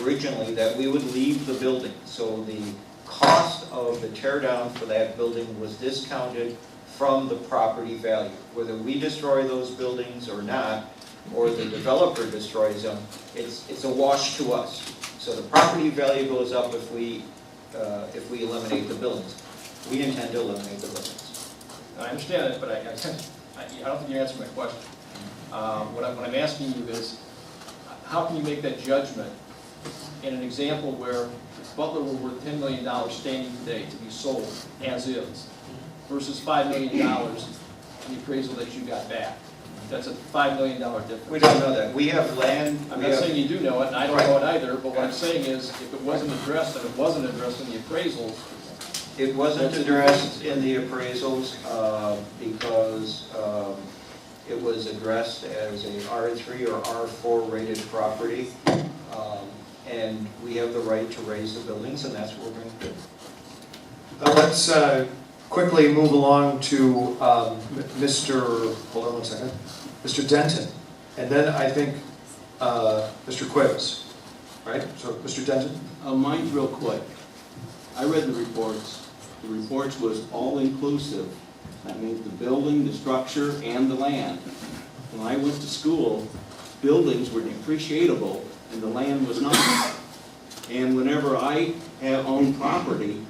originally that we would leave the building. So the cost of the tear down for that building was discounted from the property value. Whether we destroy those buildings or not, or the developer destroys them, it's a wash to us. So the property value goes up if we eliminate the buildings. We intend to eliminate the buildings. I understand it, but I don't think you answered my question. What I'm asking you is, how can you make that judgment in an example where Butler were worth $10 million standing today to be sold as is, versus $5 million in the appraisal that you got back? That's a $5 million difference. We don't know that. We have land. I'm not saying you do know it, and I don't know it either, but what I'm saying is, if it wasn't addressed, and it wasn't addressed in the appraisals. It wasn't addressed in the appraisals because it was addressed as a R3 or R4 rated property. And we have the right to raise the buildings, and that's what we're going to do. Let's quickly move along to Mr. Hold on one second. Mr. Denton, and then I think Mr. Quibbs, right? So Mr. Denton? Mine's real quick. I read the reports. The reports was all-inclusive. That means the building, the structure, and the land. When I went to school, buildings were depreciable, and the land was not. And whenever I have owned property,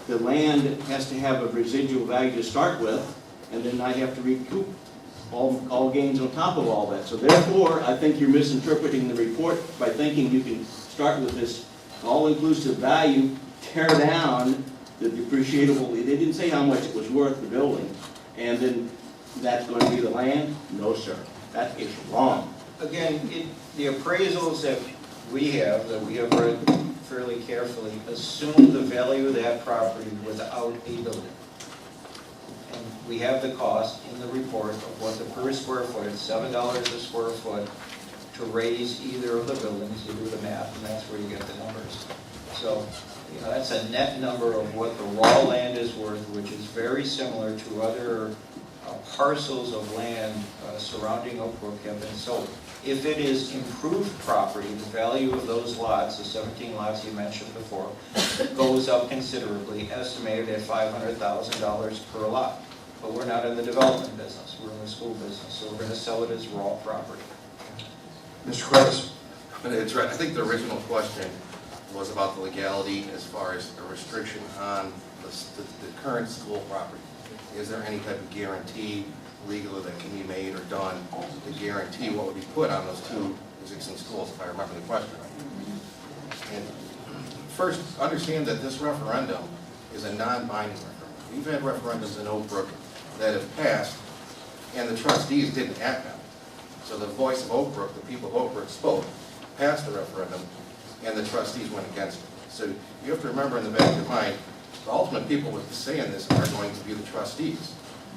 the land has to have a residual value to start with, and then I have to recoup all gains on top of all that. So therefore, I think you're misinterpreting the report by thinking you can start with this all-inclusive value, tear down the depreciable. They didn't say how much it was worth, the building, and then that's going to be the land? No, sir. That is wrong. Again, the appraisals that we have read fairly carefully, assume the value of that property without a building. And we have the cost in the report of what the per square foot, it's $7 a square foot, to raise either of the buildings. You do the math, and that's where you get the numbers. So, that's a net number of what the raw land is worth, which is very similar to other parcels of land surrounding Oak Brook have been sold. If it is improved property, the value of those lots, the 17 lots you mentioned before, goes up considerably, estimated at $500,000 per lot. But we're not in the development business, we're in the school business, so we're going to sell it as raw property. Mr. Quibbs? It's right. I think the original question was about the legality as far as a restriction on the current school property. Is there any type of guarantee legally that can be made or done to guarantee what would be put on those two existing schools, if I remember the question right? And first, understand that this referendum is a non-binding referendum. We've had referendums in Oak Brook that have passed, and the trustees didn't act on it. So the voice of Oak Brook, the people of Oak Brook spoke, passed the referendum, and the trustees went against it. So you have to remember in the back of your mind, the ultimate people with the say in this are going to be the trustees.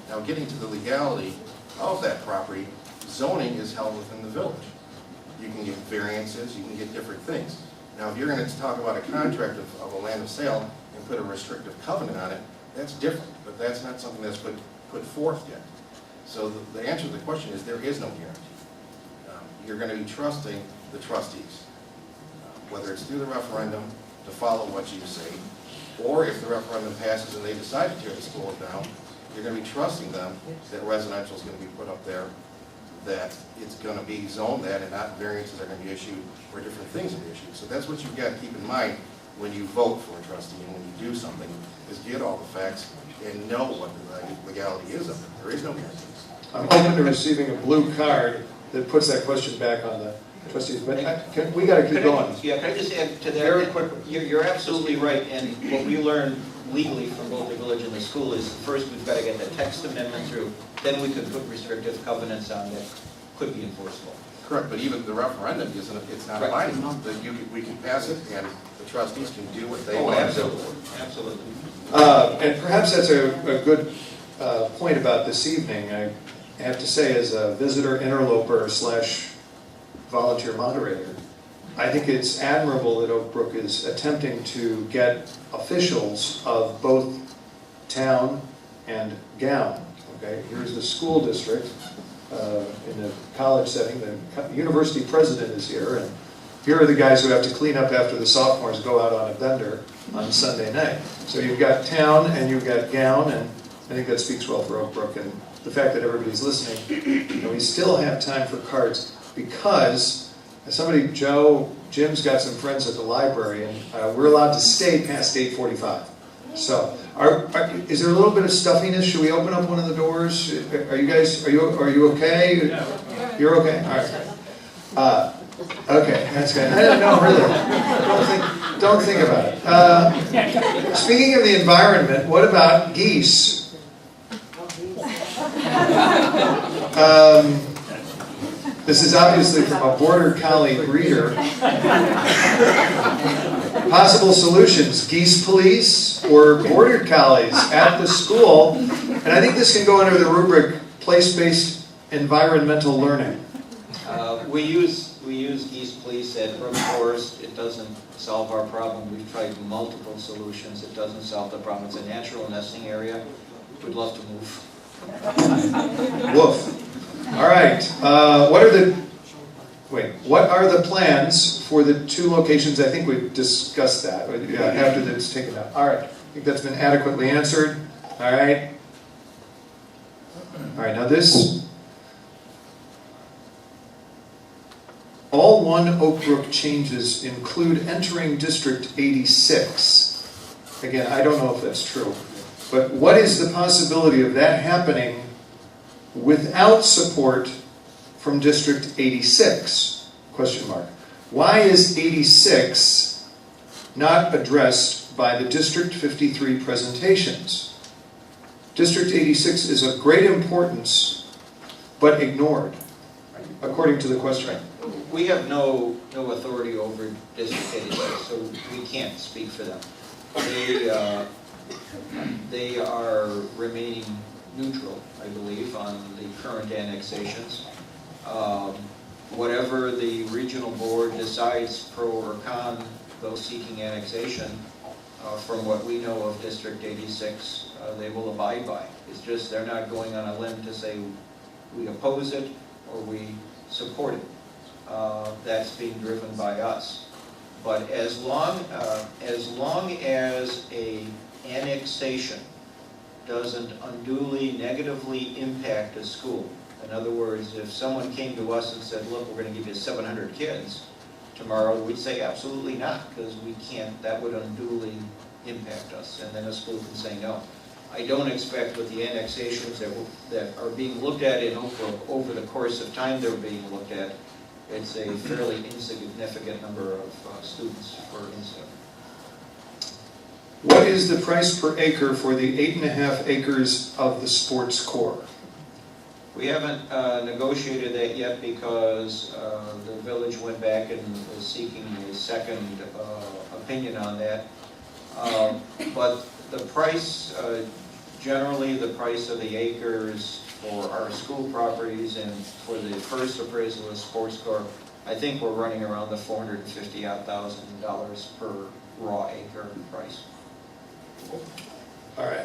Now, getting to the legality of that property, zoning is held within the village. you can get variances, you can get different things. Now, if you're going to talk about a contract of a land of sale and put a restrictive covenant on it, that's different, but that's not something that's put forth yet. So the answer to the question is there is no guarantee. You're going to be trusting the trustees, whether it's through the referendum to follow what you say, or if the referendum passes and they decide to tear the schools down, you're going to be trusting them that residential is going to be put up there, that it's going to be zoned that and not variances are going to be issued or different things are issued. So that's what you've got to keep in mind when you vote for a trustee and when you do something, is get all the facts and know what the legality is of it. There is no guarantee. I'm open to receiving a blue card that puts that question back on the trustees, but we got to keep going. Yeah, can I just add to that? Very quickly. You're absolutely right, and what we learned legally from both the village and the school is first we've got to get the text amendment through, then we could put restrictive covenants on that could be enforceable. Correct, but even the referendum isn't, it's not Right. binding. That we can pass it and the trustees can do what they want. Absolutely, absolutely. And perhaps that's a good point about this evening. I have to say, as a visitor interloper / volunteer moderator, I think it's admirable that Oak Brook is attempting to get officials of both town and gown. Okay, here's the school district in the college setting. The university president is here, and here are the guys who have to clean up after the sophomores go out on a bender on Sunday night. So you've got town and you've got gown, and I think that speaks well for Oak Brook. And the fact that everybody's listening, we still have time for cards because Jim's got some friends at the library, and we're allowed to stay past 8:45. So, is there a little bit of stuffiness? Should we open up one of the doors? Are you okay? You're okay? All right. Okay, that's good. I don't know, really. Don't think about it. Speaking of the environment, what about geese? This is obviously from a border collie breeder. Possible solutions: geese police or border collies at the school. And I think this can go under the rubric place-based environmental learning. We use geese police at Brook Forest. It doesn't solve our problem. We've tried multiple solutions. It doesn't solve the problem. It's a natural nesting area. We'd love to move. Woof. All right. What are the plans for the two locations? I think we've discussed that after that's taken out. All right. I think that's been adequately answered. All right. All right. Now this. All one Oak Brook changes include entering District 86. Again, I don't know if that's true. But what is the possibility of that happening without support from District 86? Question mark. Why is 86 not addressed by the District 53 presentations? District 86 is of great importance, but ignored, according to the question. We have no authority over District 86, so we can't speak for them. They are remaining neutral, I believe, on the current annexations. Whatever the regional board decides, pro or con, those seeking annexation, from what we know of District 86, they will abide by. It's just they're not going on a limb to say we oppose it or we support it. That's being driven by us. But as long as a annexation doesn't unduly negatively impact a school. In other words, if someone came to us and said, look, we're going to give you 700 kids tomorrow, we'd say absolutely not, because we can't, that would unduly impact us, and then a school can say no. I don't expect with the annexations that are being looked at in Oak Brook over the course of time they're being looked at, it's a fairly insignificant number of students, for instance. What is the price per acre for the 8.5 acres of the sports core? We haven't negotiated that yet because the village went back and was seeking a second opinion on that. But the price, generally the price of the acres for our school properties and for the first appraisal of sports core I think we're running around the $450,000 per raw acre price. All right.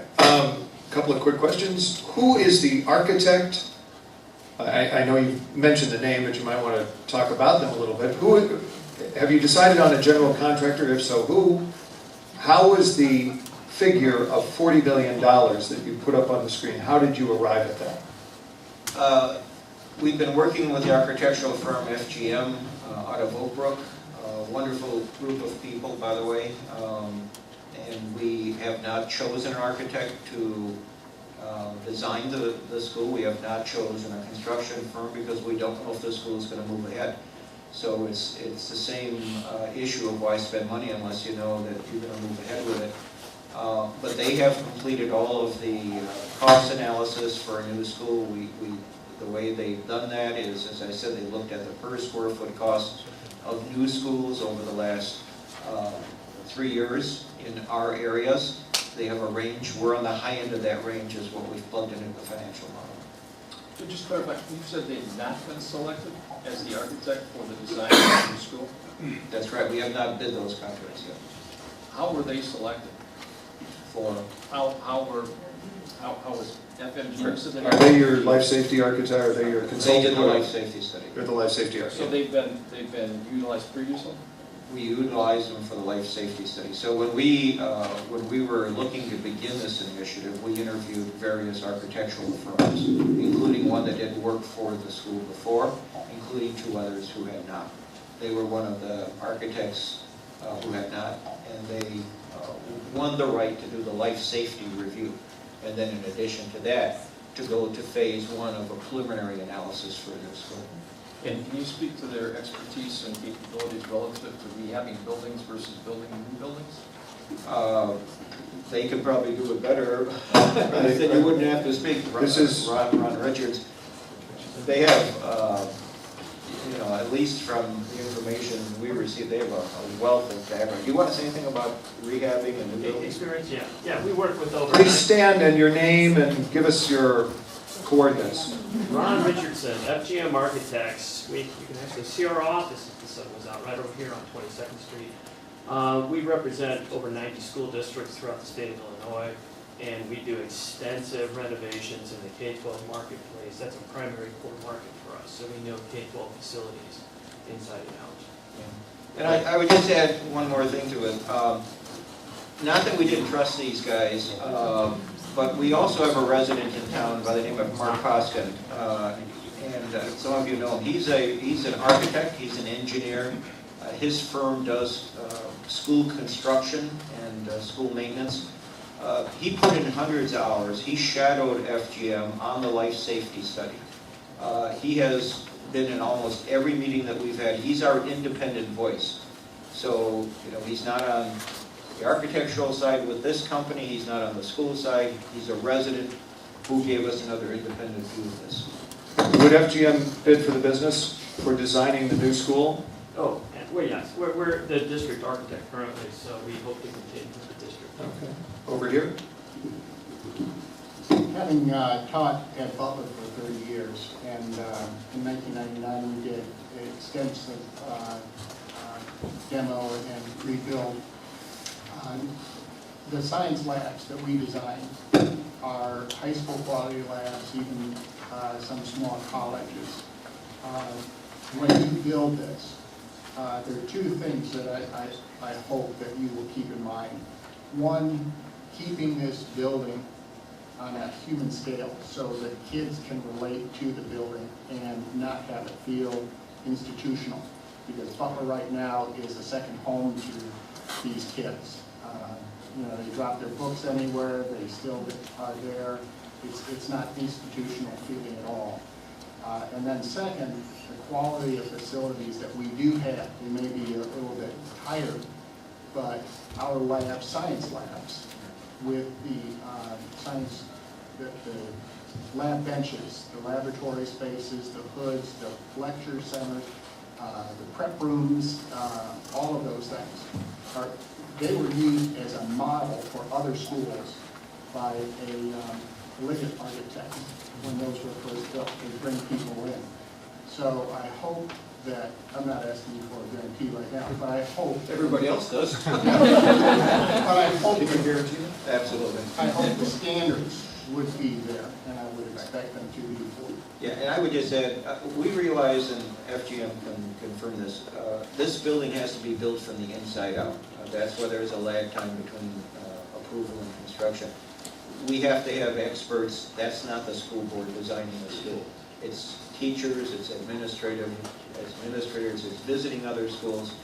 Couple of quick questions. Who is the architect? I know you mentioned the name, but you might want to talk about them a little bit. Who have you decided on a general contractor? If so, who? How was the figure of $40 million that you put up on the screen? How did you arrive at that? We've been working with the architectural firm FGM out of Oak Brook, a wonderful group of people, by the way. And we have not chosen an architect to design the school. We have not chosen a construction firm because we don't know if the school is going to move ahead. So it's the same issue of why spend money unless you know that you're going to move ahead with it. But they have completed all of the cost analysis for a new school. The way they've done that is, as I said, they looked at the per square foot cost of new schools over the last 3 years in our areas. They have a range. We're on the high end of that range is what we've plugged into the financial model. To just clarify, you said they've not been selected as the architect for the design of the new school? That's right. We have not bid those contracts yet. How were they selected? For How was FMG? So Are they your life safety architect? Are they your they consultant? did the life safety study. They're the life safety So architect. they've been utilized previously? We utilized them for the life safety study. So when we were looking to begin this initiative, we interviewed various architectural firms, including one that did work for the school before, including 2 others who had not. They were one of the architects who had not, and they won the right to do the life safety review. And then in addition to that, to go to phase 1 of a preliminary analysis for their school. And can you speak to their expertise and capabilities relative to rehabbing buildings versus building new buildings? They could probably do it better. Then you wouldn't have to speak. This is Ron Richards. They have, at least from the information we received, they have a wealth of background. Do you want to say anything about rehabbing and new buildings? Experience, yeah. Yeah, we work with over... Please stand and your name and give us your coordinates. Ron Richardson, FGM Architects. You can actually see our office if the sun was out, right over here on 22nd Street. We represent over 90 school districts throughout the state of Illinois, and we do extensive renovations in the K-12 marketplace. That's a primary core market for us, so we know K-12 facilities inside and out. And I would just add one more thing to it. Not that we didn't trust these guys, but we also have a resident in town by the name of Mark Koskin. And some of you know him. He's an architect, he's an engineer. His firm does school construction and school maintenance. He put in hundreds of hours. He shadowed FGM on the life safety study. He has been in almost every meeting that we've had. He's our independent voice. So, he's not on the architectural side with this company. He's not on the school side. He's a resident who gave us another independent view of this. Would FGM bid for the business for designing the new school? Oh, well, yes. We're the district architect currently, so we hope to continue with the district. Okay. Over here. Having taught at Butler for 30 years, and in 1999 we did extensive demo and rebuild. The science labs that we designed are high school quality labs, even some small colleges. When you build this, there are 2 things that I hope that you will keep in mind. One, keeping this building on a human scale so that kids can relate to the building and not have it feel institutional. Because Butler right now is a second home to these kids. They drop their books anywhere, they still are there. It's not institutional feeling at all. And then second, the quality of facilities that we do have. We may be a little bit tired, but our labs, science labs, with the lab benches, the laboratory spaces, the hoods, the lecture centers, the prep rooms, all of those things, they were used as a model for other schools by a Liggett architect when those were first built to bring people in. So I hope that, I'm not asking you for a guarantee right now, but I hope. Everybody else does. But I hope, Can you guarantee that? Absolutely. I hope the standards would be there, and I would expect them to be for you. Yeah, and I would just add, we realize, and FGM can confirm this, this building has to be built from the inside out. That's why there's a lag time between approval and construction. We have to have experts. That's not the school board designing the school. It's teachers, it's administrators, it's visiting other schools.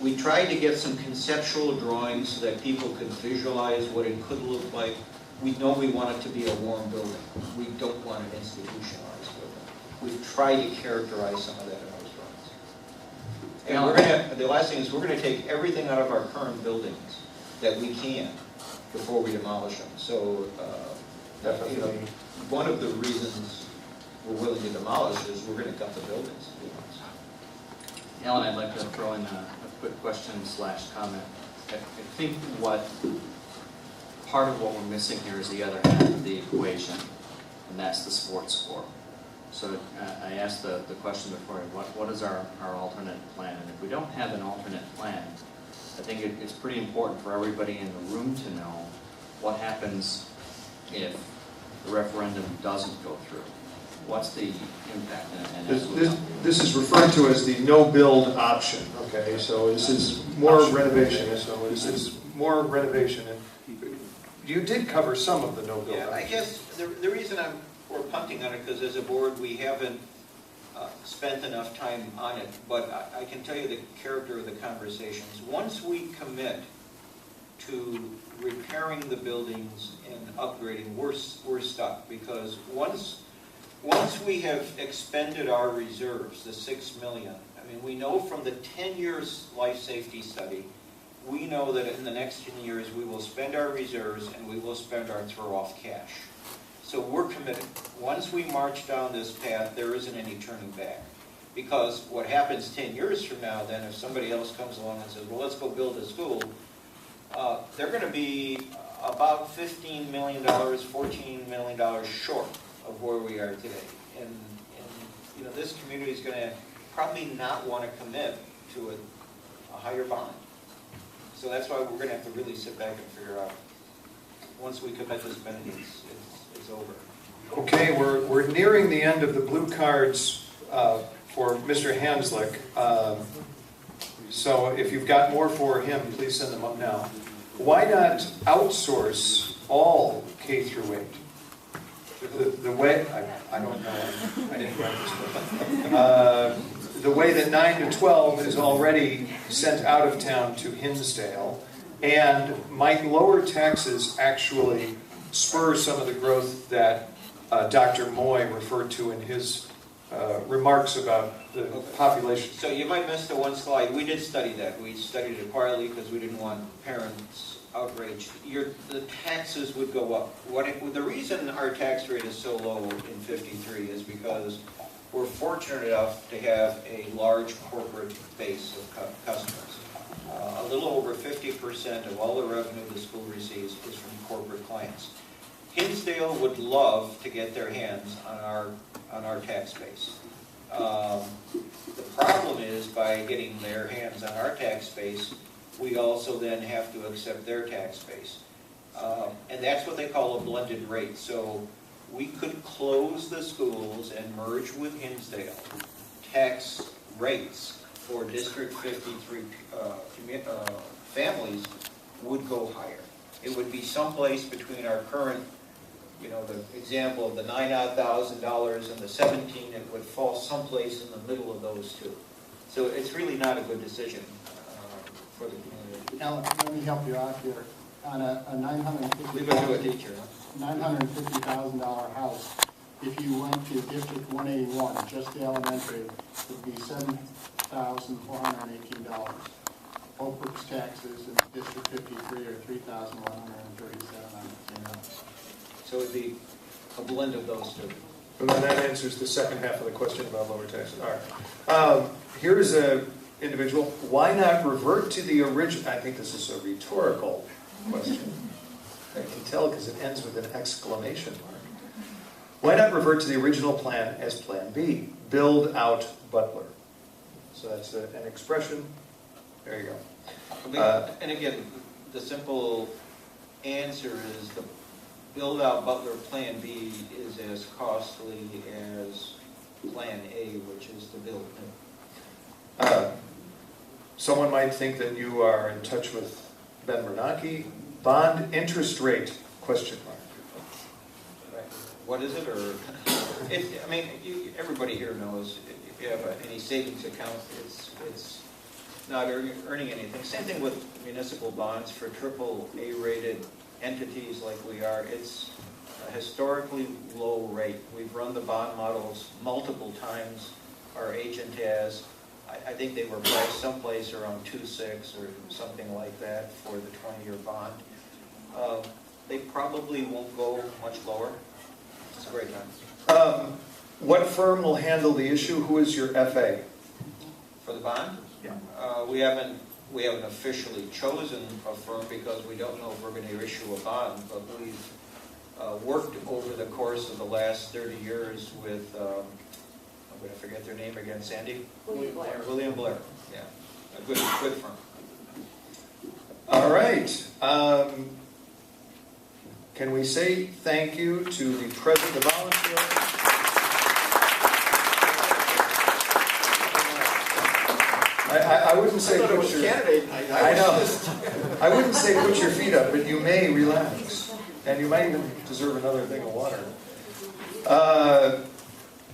We tried to get some conceptual drawings so that people could visualize what it could look like. We know we want it to be a warm building. We don't want an institutionalized building. We've tried to characterize some of that in those drawings. And we're gonna, the last thing is we're gonna take everything out of our current buildings that we can before we demolish them. So, you know, one of the reasons we're willing to demolish is we're gonna gut the buildings. Alan, I'd like to throw in a quick question / comment. I think part of what we're missing here is the other half of the equation, and that's the sports score. So I asked the question before, what is our alternate plan? And if we don't have an alternate plan, I think it's pretty important for everybody in the room to know what happens if the referendum doesn't go through. What's the impact? This is referred to as the no-build option, okay? So this is more renovation, so this is more renovation. And you did cover some of the no-build Yeah, I option. guess the reason we're punting on it, because as a board, we haven't spent enough time on it, but I can tell you the character of the conversations. Once we commit to repairing the buildings and upgrading, we're stuck, because once we have expended our reserves, the $6 million, I mean, we know from the 10 years life safety study, we know that in the next 10 years we will spend our reserves and we will spend our throw-off cash. So we're committed. Once we march down this path, there isn't any turning back. Because what happens 10 years from now, then, if somebody else comes along and says, well, let's go build a school, they're going to be about $15 million, $14 million short of where we are today. And you know, this community is going to probably not want to commit to a higher bond. So that's why we're going to have to really sit back and figure out, once we commit to spending, it's over. Okay, we're nearing the end of the blue cards for Mr. Hanslick. So if you've got more for him, please send them up now. Why not outsource all K through 8? The way, I don't know, I didn't write this book. The way that 9 to 12 is already sent out of town to Hinsdale, and might lower taxes actually spur some of the growth that Dr. Moy referred to in his remarks about the population. So you might miss the one slide. We did study that. We studied it quietly because we didn't want parents outraged. The taxes would go up. The reason our tax rate is so low in 53 is because we're fortunate enough to have a large corporate base of customers. A little over 50% of all the revenue the school receives is from corporate clients. Hinsdale would love to get their hands on our tax base. The problem is, by getting their hands on our tax base, we also then have to accept their tax base. And that's what they call a blended rate. So we could close the schools and merge with Hinsdale. Tax rates for District 53 families would go higher. It would be someplace between our current, you know, the example of the $9,000 and the 17, it would fall someplace in the middle of those two. So it's really not a good decision for the community. Alan, let me help you out here. On a $950,000 house, if you went to District 181, just the elementary, it would be $7,418. Oak Brook's taxes in District 53 are $3,137. So it would be a blend of those two. And then that answers the second half of the question about lower taxes. All right. Here's an individual. Why not revert to the original? I think this is a rhetorical question. I can tell because it ends with an exclamation mark. Why not revert to the original plan as Plan B? Build out Butler. So that's an expression. There you go. And again, the simple answer is the build-out Butler Plan B is as costly as Plan A, which is to build new. Someone might think that you are in touch with Ben Bernanke. Bond interest rate, question mark. What is it, or, I mean, everybody here knows, if you have any savings account, it's not earning anything. Same thing with municipal bonds for AAA rated entities like we are. It's a historically low rate. We've run the bond models multiple times. Our agent has. I think they were priced someplace around 2.6 or something like that for the 20-year bond. They probably won't go much lower. It's a great time. What firm will handle the issue? Who is your FA? For the bond? Yeah. We haven't officially chosen a firm because we don't know if we're going to issue a bond, but we've worked over the course of the last 30 years with, I'm going to forget their name again, Sandy? William Blair. William Blair, yeah. A good firm. All right. Can we say thank you to the president, the volunteer? I wouldn't say put your candidate. I know. I wouldn't say put your feet up, but you may relax, and you might even deserve another thing of water.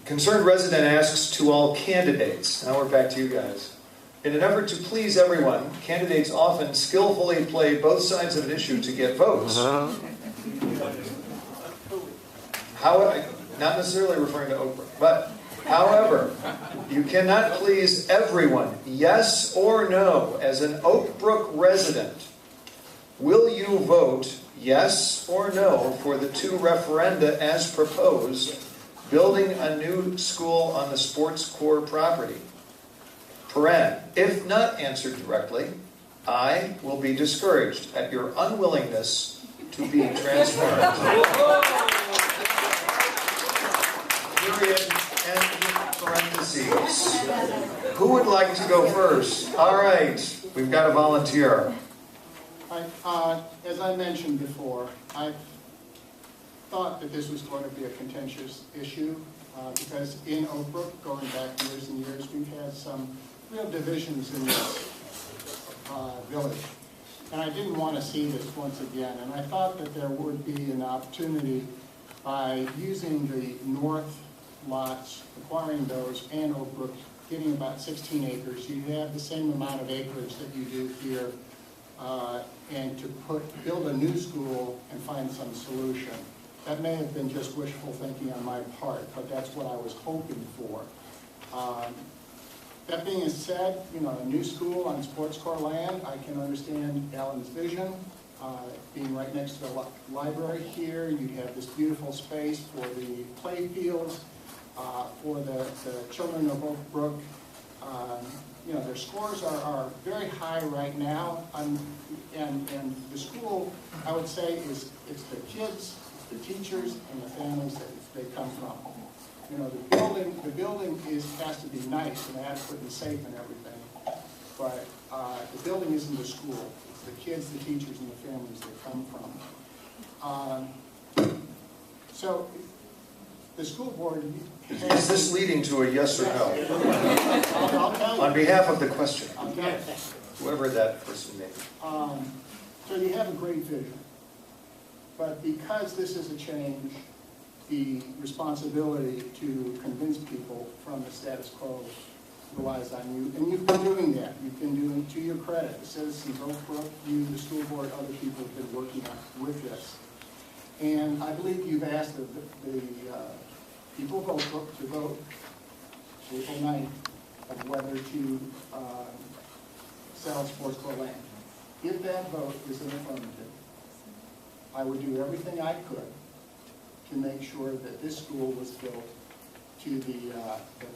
Concerned resident asks to all candidates. Now we're back to you guys. In an effort to please everyone, candidates often skillfully play both sides of an issue to get votes. Not necessarily referring to Oak Brook, but however, you cannot please everyone, yes or no, as an Oak Brook resident. Will you vote yes or no for the two referenda as proposed, building a new school on the sports core property? Paren, if not answered directly, I will be discouraged at your unwillingness to be transparent. Period. End parentheses. Who would like to go first? All right, we've got a volunteer. As I mentioned before, I thought that this was going to be a contentious issue because in Oak Brook, going back years and years, we've had some real divisions in this village. And I didn't want to see this once again. And I thought that there would be an opportunity by using the north lots, acquiring those, and Oak Brook, getting about 16 acres. You have the same amount of acreage that you do here, and to build a new school and find some solution. That may have been just wishful thinking on my part, but that's what I was hoping for. That being said, a new school on sports core land, I can understand Alan's vision. Being right next to the library here, you'd have this beautiful space for the play fields, for the children of Oak Brook. Their scores are very high right now, and the school, I would say, it's the kids, it's the teachers, and the families that they come from. The building has to be nice and adequate and safe and everything, but the building isn't the school. It's the kids, the teachers, and the families they come from. So the school board... Is this leading to a yes or no? I'll tell you. On behalf of the question, I'll tell you. whoever that person may be. So you have a great vision, but because this is a change, the responsibility to convince people from the status quo relies on you, and you've been doing that. You've been doing, to your credit, the citizens of Oak Brook, you, the school board, other people have been working with this. And I believe you've asked the people of Oak Brook to vote April 9th of whether to sell sports core land. If that vote is an affirmative, I would do everything I could to make sure that this school was built to the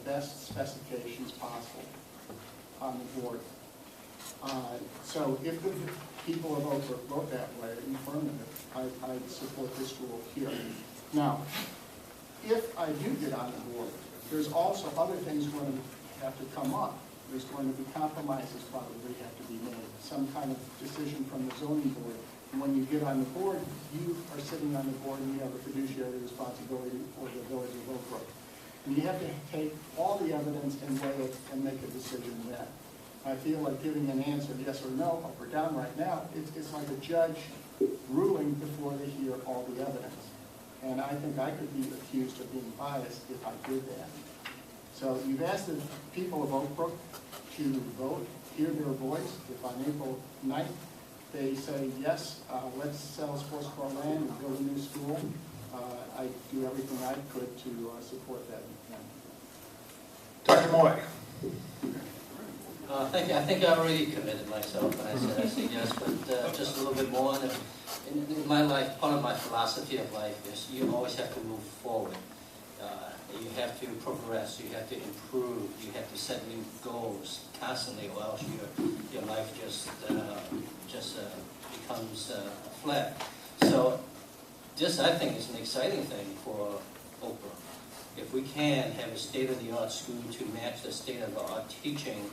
best specifications possible on the board. So if the people of Oak Brook vote that way, affirmative, I'd support this school here. Now, if I do get on the board, there's also other things going to have to come up. there's going to be compromises probably have to be made, some kind of decision from the zoning board. And when you get on the board, you are sitting on the board and you have a fiduciary responsibility for the village of Oak Brook. And you have to take all the evidence and weigh it and make a decision then. I feel like giving an answer, yes or no, up or down right now, it's like a judge ruling before they hear all the evidence. And I think I could be accused of being biased if I did that. So you've asked the people of Oak Brook to vote, hear their voice. If on April 9th they say, yes, let's sell sports car land and build a new school, I do everything I could to support that. Dr. Moy. I think I already committed myself when I said yes, but just a little bit more. In my life, part of my philosophy of life is you always have to move forward. You have to progress, you have to improve, you have to set new goals constantly, or else your life just becomes flat. So this, I think, is an exciting thing for Oak Brook. If we can have a state-of-the-art school to match the state-of-the-art teaching,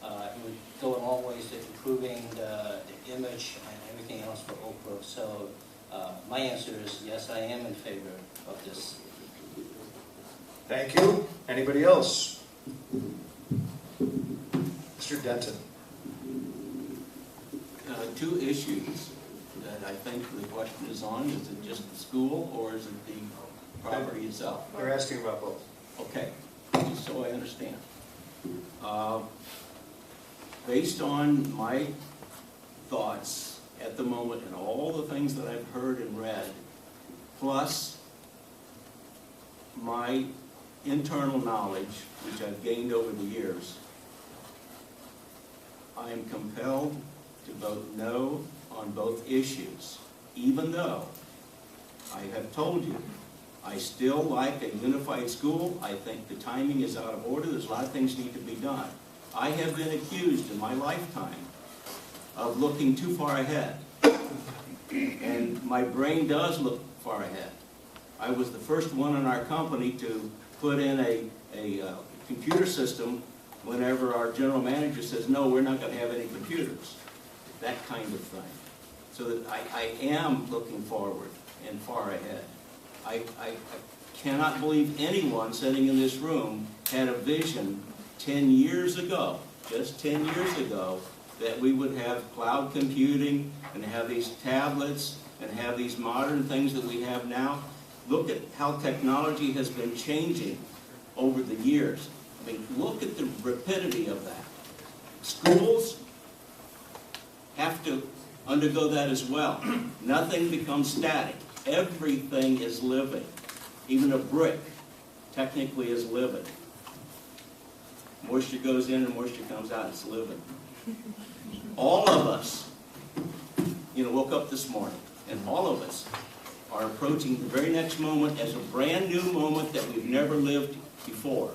it would go a long ways to improving the image and everything else for Oak Brook. So my answer is yes, I am in favor of this. Thank you. Anybody else? Mr. Denton. Two issues that I think the question is on. Is it just the school or is it the property itself? They're asking about both. Okay, just so I understand. Based on my thoughts at the moment and all the things that I've heard and read, plus my internal knowledge, which I've gained over the years, I am compelled to vote no on both issues, even though I have told you I still like a unified school. I think the timing is out of order. There's a lot of things need to be done. I have been accused in my lifetime of looking too far ahead, and my brain does look far ahead. I was the first one in our company to put in a computer system whenever our general manager says, no, we're not going to have any computers. That kind of thing. So that I am looking forward and far ahead. I cannot believe anyone sitting in this room had a vision 10 years ago, just 10 years ago, that we would have cloud computing and have these tablets and have these modern things that we have now. Look at how technology has been changing over the years. I mean, look at the rapidity of that. Schools have to undergo that as well. Nothing becomes static. Everything is living. Even a brick technically is living. Moisture goes in and moisture comes out. It's living. All of us, woke up this morning, and all of us are approaching the very next moment as a brand new moment that we've never lived before.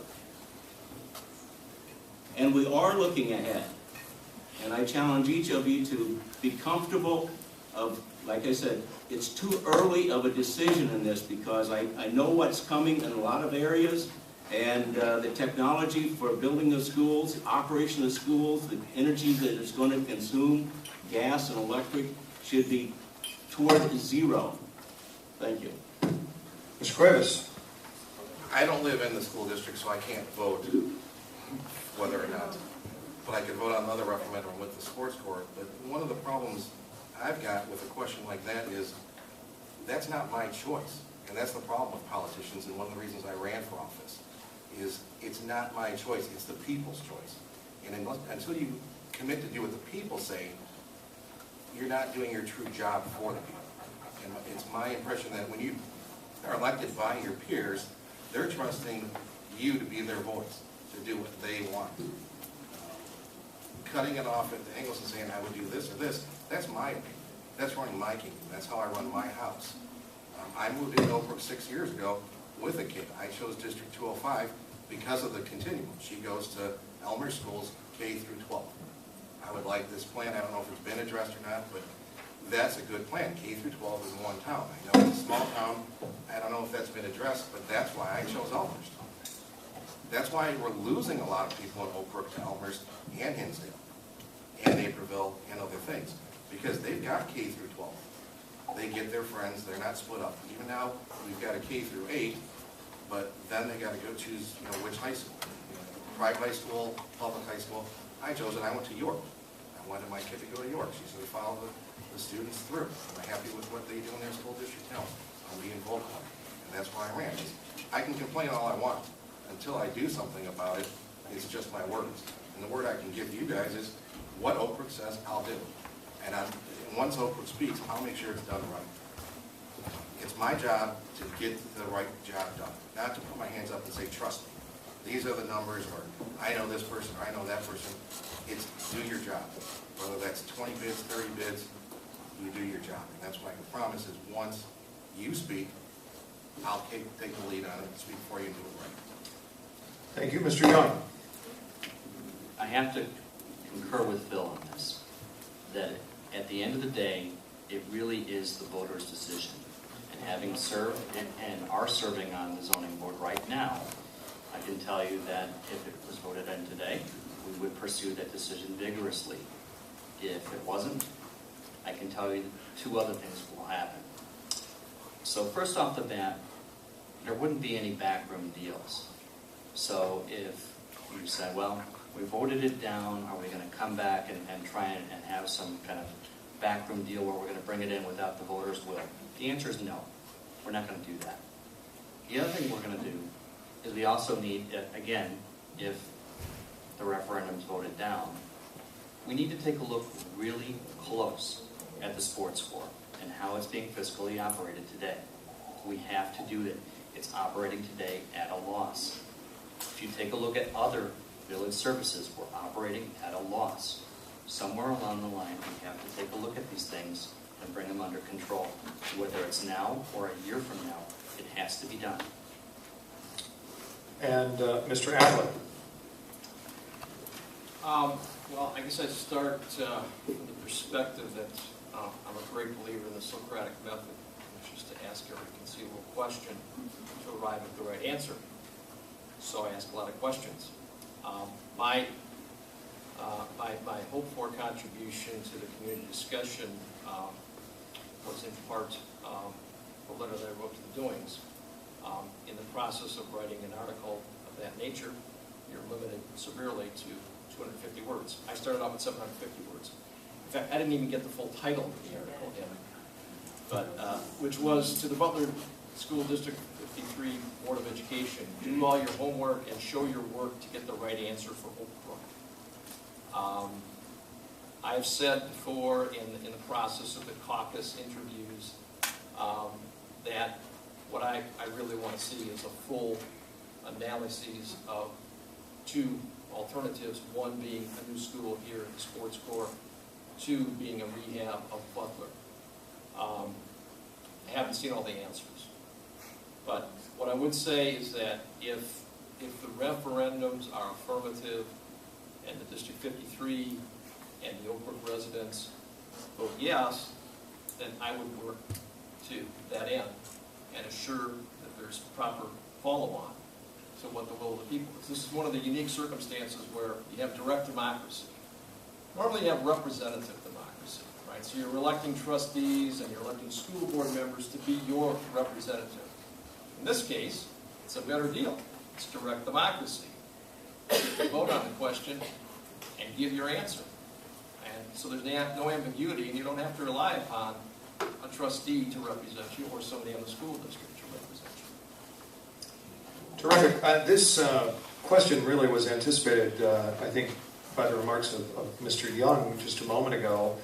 And we are looking ahead. And I challenge each of you to be comfortable of, like I said, it's too early of a decision in this because I know what's coming in a lot of areas, and the technology for building the schools, the operation of the schools, the energy that it's going to consume, gas and electric, should be toward zero. Thank you. Mr. Cuevas. I don't live in the school district, so I can't vote whether or not. But I could vote on another referendum with the sports court. But one of the problems I've got with a question like that is that's not my choice. And that's the problem with politicians, and one of the reasons I ran for office is it's not my choice, it's the people's choice. And until you commit to do what the people say, you're not doing your true job for the people. And it's my impression that when you are elected by your peers, they're trusting you to be their voice, to do what they want. Cutting it off at the angles and saying I would do this or this, that's my opinion. That's running my kingdom. That's how I run my house. I moved into Oak Brook 6 years ago with a kid. I chose District 205 because of the continuum. She goes to Elmer Schools K through 12. I would like this plan. I don't know if it's been addressed or not, but that's a good plan. K through 12 in one town. I know it's a small town. I don't know if that's been addressed, but that's why I chose Elmer's. That's why we're losing a lot of people in Oak Brook to Elmhurst and Hinsdale and Naperville and other things, because they've got K through 12. They get their friends, they're not split up. Even now, we've got a K through 8, but then they got to go choose, which high school. Private high school, public high school. I chose it, I went to York. I wanted my kid to go to York. She said, we follow the students through. I'm happy with what they do in their school district now. I'll be involved in it. And that's why I ran. I can complain all I want. Until I do something about it, it's just my words. And the word I can give you guys is what Oak Brook says, I'll do. And once Oak Brook speaks, I'll make sure it's done right. It's my job to get the right job done, not to put my hands up and say, trust me. These are the numbers, or I know this person, or I know that person. It's do your job. Whether that's 20 bids, 30 bids, you do your job. And that's what I can promise is once you speak, I'll take the lead on it, speak for you, and do it right. Thank you, Mr. Young. I have to concur with Phil on this, that at the end of the day, it really is the voter's decision. And having served and are serving on the zoning board right now, I can tell you that if it was voted in today, we would pursue that decision vigorously. If it wasn't, I can tell you two other things will happen. So first off the bat, there wouldn't be any backroom deals. So if you said, well, we voted it down, are we going to come back and try and have some kind of backroom deal where we're going to bring it in without the voters' will? The answer is no. We're not going to do that. The other thing we're going to do is we also need, again, if the referendum's voted down, we need to take a look really close at the sports score and how it's being fiscally operated today. We have to do it. It's operating today at a loss. If you take a look at other village services, we're operating at a loss. Somewhere along the line, we have to take a look at these things and bring them under control. Whether it's now or a year from now, it has to be done. And Mr. Adler. Well, I guess I'd start from the perspective that I'm a great believer in the Socratic method, which is to ask every conceivable question to arrive at the right answer. So I ask a lot of questions. My hoped-for contribution to the community discussion was in part the letter that I wrote to the Doings. In the process of writing an article of that nature, you're limited severely to 250 words. I started off with 750 words. In fact, I didn't even get the full title of the article in, but which was to the Butler School District 53 Board of Education, do all your homework and show your work to get the right answer for Oak Brook. I've said before in the process of the caucus interviews that what I really want to see is a full analysis of two alternatives, one being a new school here at the sports core, two being a rehab of Butler. I haven't seen all the answers. But what I would say is that if the referendums are affirmative and the District 53 and the Oak Brook residents vote yes, then I would work to that end and assure that there's proper follow-on to what the will of the people is. This is one of the unique circumstances where you have direct democracy. Normally you have representative democracy, right? So you're electing trustees and you're electing school board members to be your representative. In this case, it's a better deal. It's direct democracy. You vote on the question and give your answer. And so there's no ambiguity, and you don't have to rely upon a trustee to represent you or somebody in the school district to represent you. Terrific. This question really was anticipated, I think, by the remarks of Mr. Young just a moment ago.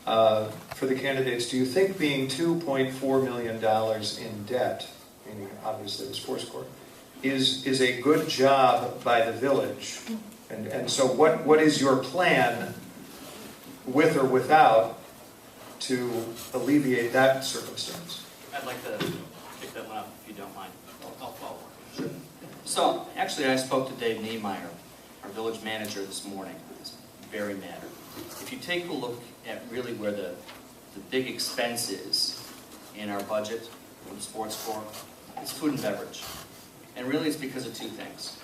For the candidates, do you think being $2.4 million in debt, meaning obviously the sports court, is a good job by the village? And so what is your plan, with or without, to alleviate that circumstance? I'd like to pick that one up if you don't mind. I'll follow. Sure. So, actually, I spoke to Dave Niemeyer, our village manager, this morning on this very matter. If you take a look at really where the big expense is in our budget for the sports corps, it's food and beverage. And really it's because of two things.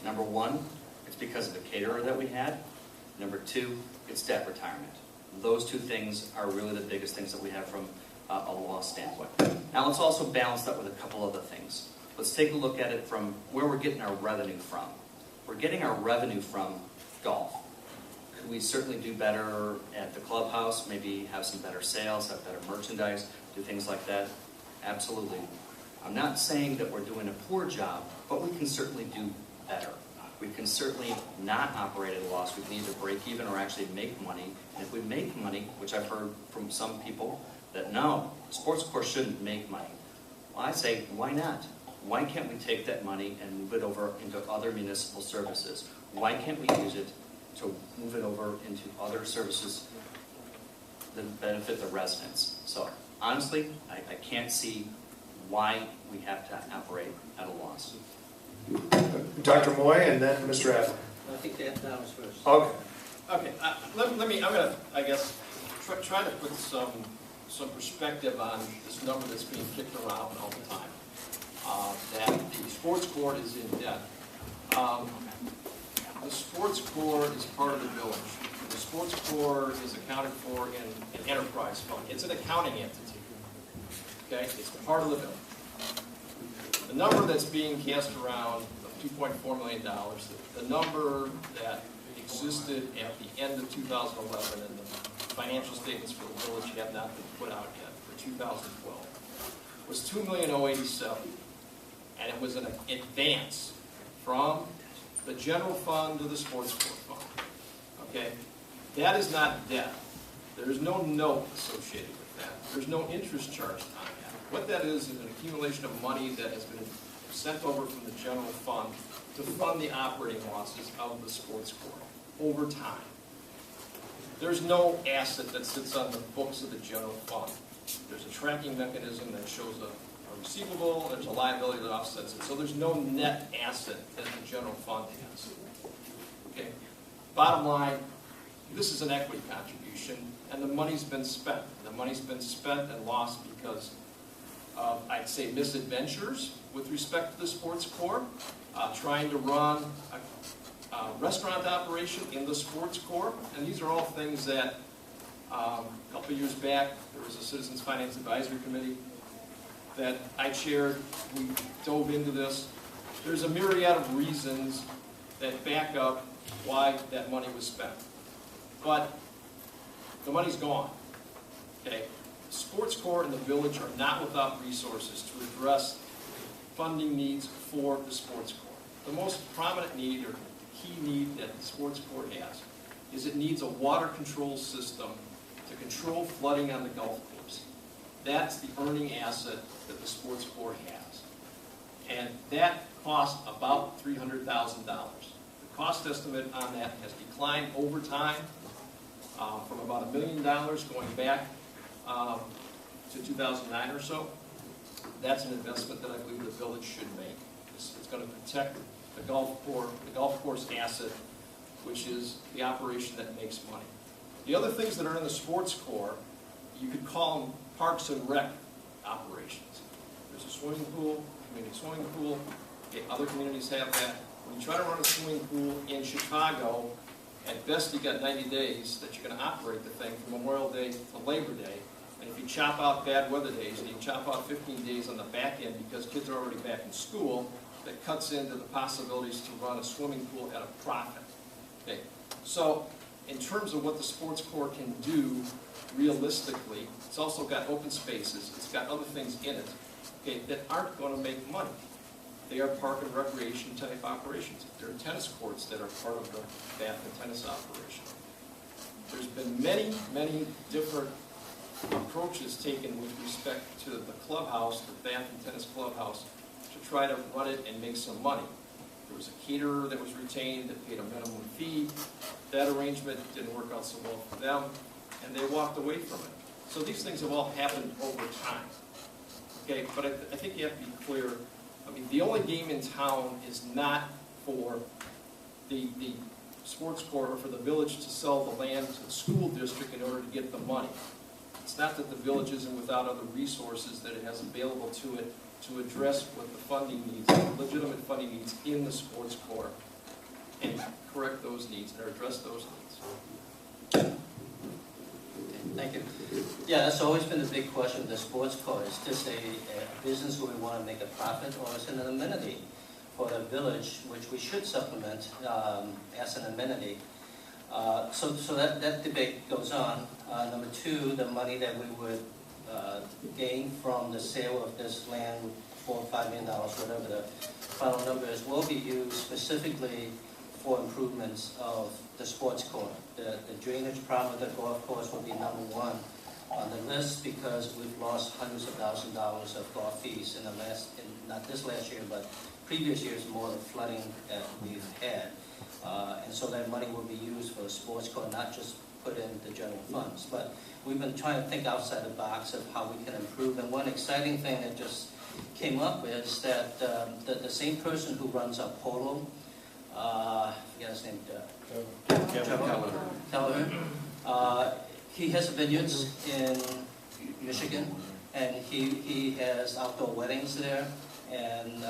Number one, it's because of the caterer that we had. Number two, it's debt retirement. Those two things are really the biggest things that we have from a loss standpoint. Now let's also balance that with a couple other things. Let's take a look at it from where we're getting our revenue from. We're getting our revenue from golf. Could we certainly do better at the clubhouse, maybe have some better sales, have better merchandise, do things like that? Absolutely. I'm not saying that we're doing a poor job, but we can certainly do better. We can certainly not operate at a loss. We can either break even or actually make money. And if we make money, which I've heard from some people, that no, sports course shouldn't make money. Well, I say, why not? Why can't we take that money and move it over into other municipal services? Why can't we use it to move it over into other services that benefit the residents? So honestly, I can't see why we have to operate at a loss. Dr. Moy and then Mr. Adler. I think that was first. Okay. Okay, I'm gonna, I guess, try to put some perspective on this number that's being kicked around all the time, that the sports court is in debt. The sports court is part of the village. The sports court is accounted for in an enterprise fund. It's an accounting entity, okay? It's part of the village. The number that's being cast around, $2.4 million, the number that existed at the end of 2011 and the financial statements for the village have not been put out yet for 2012, was $2,087,000. And it was an advance from the general fund to the sports court fund. Okay? That is not debt. There's no note associated with that. There's no interest charged on that. What that is an accumulation of money that has been sent over from the general fund to fund the operating losses of the sports court over time. There's no asset that sits on the books of the general fund. There's a tracking mechanism that shows a receivable, there's a liability that offsets it. So there's no net asset that the general fund has. Okay. Bottom line, this is an equity contribution, and the money's been spent. The money's been spent and lost because of, I'd say, misadventures with respect to the sports court, trying to run a restaurant operation in the sports court, and these are all things that a couple of years back, there was a Citizens Finance Advisory Committee that I chaired. We dove into this. There's a myriad of reasons that back up why that money was spent. But the money's gone. Okay? The sports court and the village are not without resources to address funding needs for the sports court. The most prominent need or key need that the sports court has is it needs a water control system to control flooding on the golf course. That's the earning asset that the sports court has. And that costs about $300,000. The cost estimate on that has declined over time from about $1 million going back to 2009 or so. That's an investment that I believe the village should make. It's going to protect the golf course asset, which is the operation that makes money. The other things that are in the sports court, you could call them parks and rec operations. There's a swimming pool, community swimming pool. Okay, other communities have that. When you try to run a swimming pool in Chicago, at best you got 90 days that you're going to operate the thing from Memorial Day to Labor Day. And if you chop out bad weather days and you chop out 15 days on the back end because kids are already back in school, that cuts into the possibilities to run a swimming pool at a profit. Okay, so in terms of what the sports court can do realistically, it's also got open spaces, it's got other things in it, okay, that aren't going to make money. They are park and recreation type operations. There are tennis courts that are part of the bath and tennis operation. There's been many, many different approaches taken with respect to the clubhouse, the bath and tennis clubhouse, to try to run it and make some money. There was a caterer that was retained that paid a minimum fee. That arrangement didn't work out so well for them, and they walked away from it. So these things have all happened over time. Okay, but I think you have to be clear. I mean, the only game in town is not for the sports court or for the village to sell the land to the school district in order to get the money. It's not that the village isn't without other resources that it has available to it to address what the funding needs, legitimate funding needs in the sports core, and correct those needs or address those needs. Thank you. Yeah, that's always been the big question of the sports core. Is this a business where we want to make a profit, or is it an amenity for the village, which we should supplement as an amenity? So that debate goes on. Number two, the money that we would gain from the sale of this land, $4 or $5 million, whatever the final number is, will be used specifically for improvements of the sports core. The drainage problem of the golf course will be number one on the list because we've lost hundreds of thousands of dollars of golf fees in the not this last year, but previous years, more of flooding that we've had. And so that money will be used for the sports core, not just put in the general funds. But we've been trying to think outside the box of how we can improve. And one exciting thing that just came up is that the same person who runs our polo, I forget his name, Keller. He has vineyards in Michigan, and he has outdoor weddings there, and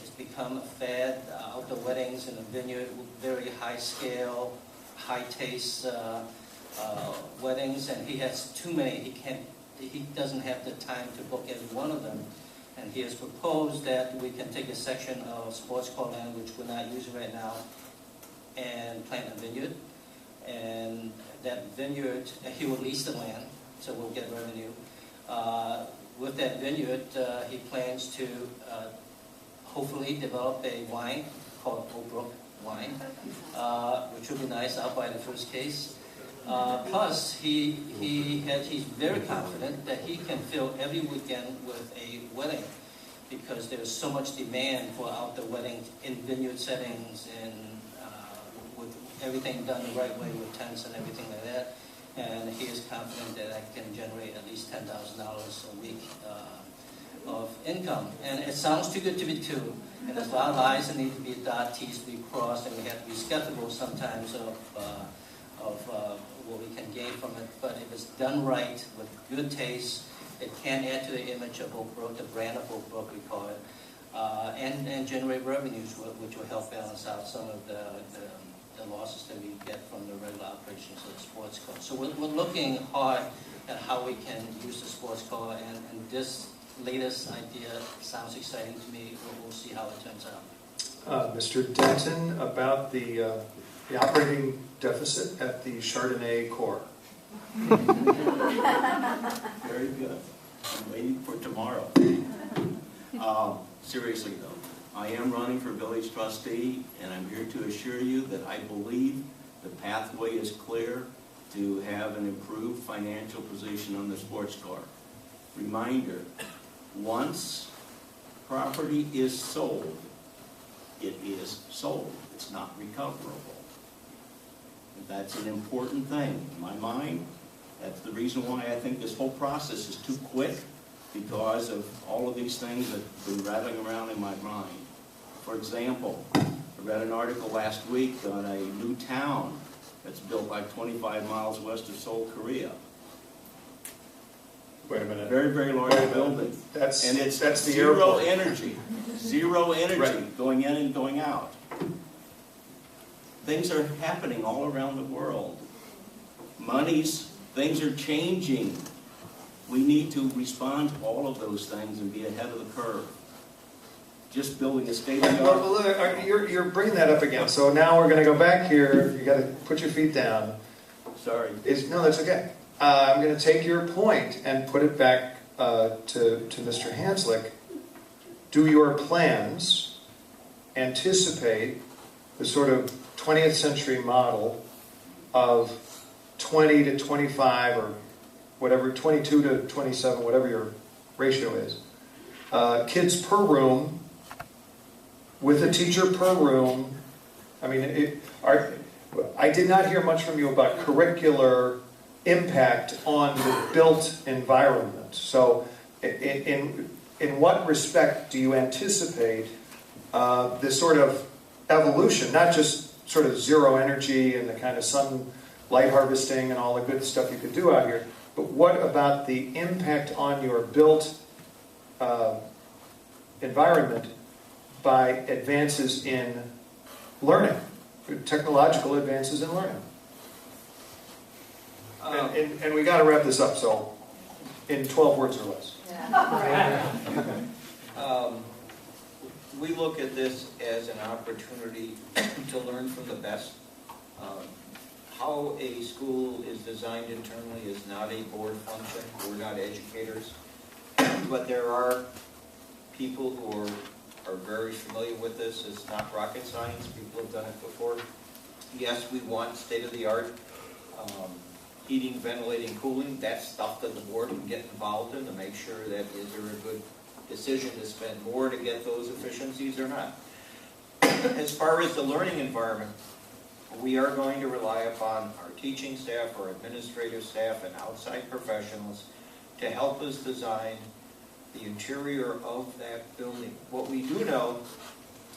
it's become a fad, outdoor weddings in a vineyard, very high scale, high taste weddings, and he has too many. He doesn't have the time to book every one of them. And he has proposed that we can take a section of sports core land, which we're not using right now, and plant a vineyard. And that vineyard, he will lease the land, so we'll get revenue. With that vineyard, he plans to hopefully develop a wine called Brook wine, which will be nice out by the first case. Plus, he's very confident that he can fill every weekend with a wedding because there's so much demand for outdoor weddings in vineyard settings and with everything done the right way with tents and everything like that. And he is confident that I can generate at least $10,000 a week of income. And it sounds too good to be true. And there's a lot of I's that need to be dotted, T's to be crossed, and we have to be skeptical sometimes of what we can gain from it. But if it's done right, with good taste, it can add to the image of Oak Brook, the brand of Oak Brook, we call it, and generate revenues, which will help balance out some of the losses that we get from the regular operations of the sports car. So we're looking hard at how we can use the sports car, and this latest idea sounds exciting to me. We'll see how it turns out. Mr. Denton, about the operating deficit at the Chardonnay core. Very good. I'm waiting for tomorrow. Seriously though, I am running for village trustee, and I'm here to assure you that I believe the pathway is clear to have an improved financial position on the sports car. Reminder, once property is sold, it is sold. It's not recoverable. That's an important thing in my mind. That's the reason why I think this whole process is too quick, because of all of these things that have been rattling around in my mind. For example, I read an article last week on a new town that's built like 25 miles west of Seoul, Korea. Wait a minute. Very, very large building. And it's the zero airport. energy. Zero energy Right. going in and going out. Things are happening all around the world. Things are changing. We need to respond to all of those things and be ahead of the curve. Just building a stadium. Well, you're bringing that up again. So now we're going to go back here. You got to put your feet down. Sorry. No, that's okay. I'm going to take your point and put it back to Mr. Hanslick. Do your plans anticipate the sort of 20th century model of 20 to 25 or whatever, 22 to 27, whatever your ratio is, kids per room, with a teacher per room? I mean, I did not hear much from you about curricular impact on the built environment. So in what respect do you anticipate this sort of evolution, not just sort of zero energy and the kind of sunlight harvesting and all the good stuff you could do out here, but what about the impact on your built environment by advances in learning, technological advances in learning. And we got to wrap this up, so in 12 words or less. We look at this as an opportunity to learn from the best. How a school is designed internally is not a board function. We're not educators. But there are people who are very familiar with this. It's not rocket science. People have done it before. Yes, we want state-of-the-art heating, ventilating, cooling. That's stuff that the board can get involved in to make sure that is there a good decision to spend more to get those efficiencies or not. As far as the learning environment, we are going to rely upon our teaching staff, our administrative staff, and outside professionals to help us design the interior of that building. What we do know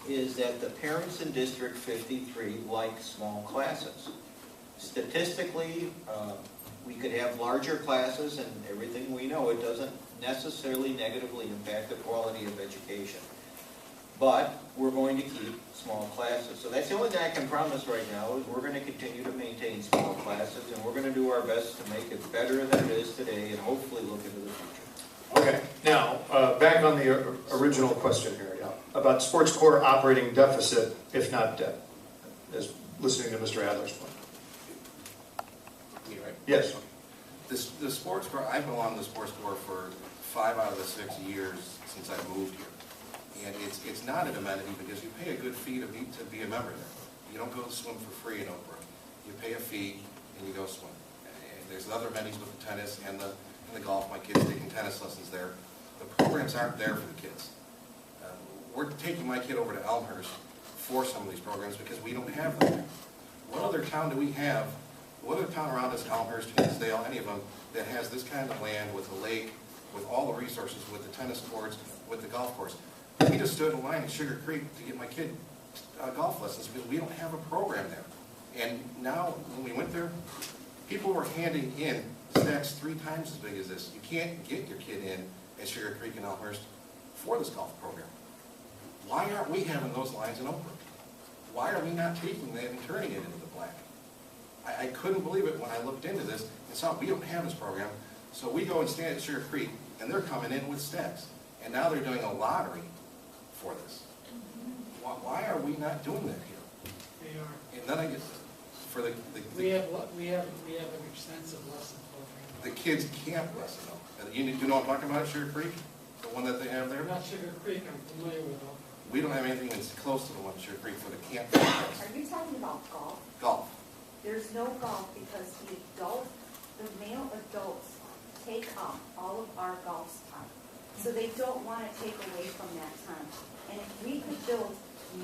is that the parents in District 53 like small classes. Statistically, we could have larger classes, and everything we know, it doesn't necessarily negatively impact the quality of education. But we're going to keep small classes. So that's the only thing I can promise right now, is we're going to continue to maintain small classes, and we're going to do our best to make it better than it is today, and hopefully look into the future. Okay, now, back on the original question here, about sports core operating deficit, if not debt, as listening to Mr. Adler's point. Me, right? Yes. The sports core, I've been on the sports core for 5 out of the 6 years since I moved here. And it's not an amenity because you pay a good fee to be a member there. You don't go swim for free in Oak Brook. You pay a fee and you go swim. And there's other amenities with the tennis and the golf. My kids taking tennis lessons there. The programs aren't there for the kids. We're taking my kid over to Elmhurst for some of these programs because we don't have them there. What other town do we have? What other town around us, Elmhurst, Hinsdale, any of them, that has this kind of land with a lake, with all the resources, with the tennis courts, with the golf course? We just stood in line at Sugar Creek to get my kid golf lessons because we don't have a program there. And now, when we went there, people were handing in stacks 3 times as big as this. You can't get your kid in at Sugar Creek and Elmhurst for this golf program. Why aren't we having those lines in Oak Brook? Why are we not taking that and turning it into the black? I couldn't believe it when I looked into this and saw we don't have this program. So we go and stand at Sugar Creek, and they're coming in with stacks. And now they're doing a lottery for this. Why are we not doing that here? They are. And then I get for we have an extensive lesson program. the kids camp lesson though. You know what I'm talking about at Sugar Creek? The one that they have there? Not Sugar Creek, I'm familiar with them. We don't have anything that's close to the one at Sugar Creek for the camp. Are you talking about golf? Golf. There's no golf because the male adults take up all of our golf time. So they don't want to take away from that time. And if we could build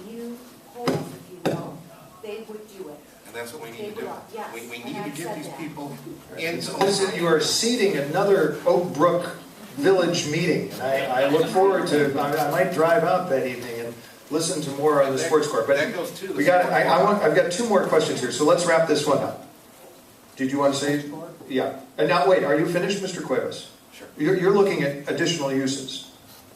new holes, if you will, they would do it. And that's what we need to do. Yes. We need to give these people. And so listen, you are seating another Oak Brook Village meeting. And I look forward to, I might drive out that evening and listen to more on the sports court. But that goes to the we got, I've got 2 more questions here, so let's wrap this one up. Did you want to say? Yeah. And now, wait, are you finished, Mr. Cuevas? Sure. You're looking at additional uses.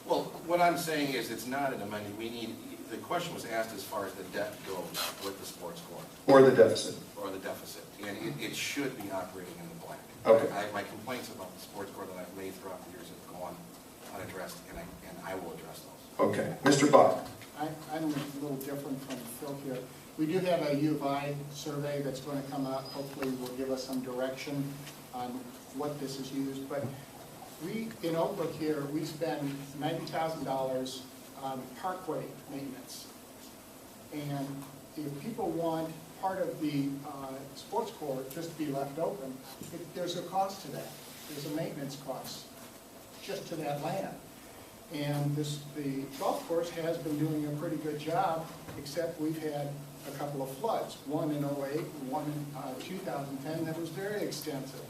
Well, what I'm saying is it's not an amenity. The question was asked as far as the debt goes with the sports court. Or the deficit. Or the deficit. And it should be operating in the black. Okay. My complaints about the sports court that I've made throughout the years have gone unaddressed, and I will address those. Okay. Mr. Bach. I'm a little different from Phil here. We do have a U of I survey that's going to come out. Hopefully will give us some direction on what this is used. But we, in Oak Brook here, we spend $90,000 on parkway maintenance. And if people want part of the sports court just to be left open, there's a cost to that. There's a maintenance cost just to that land. And the golf course has been doing a pretty good job, except we've had a couple of floods, one in 08, one in 2010 that was very extensive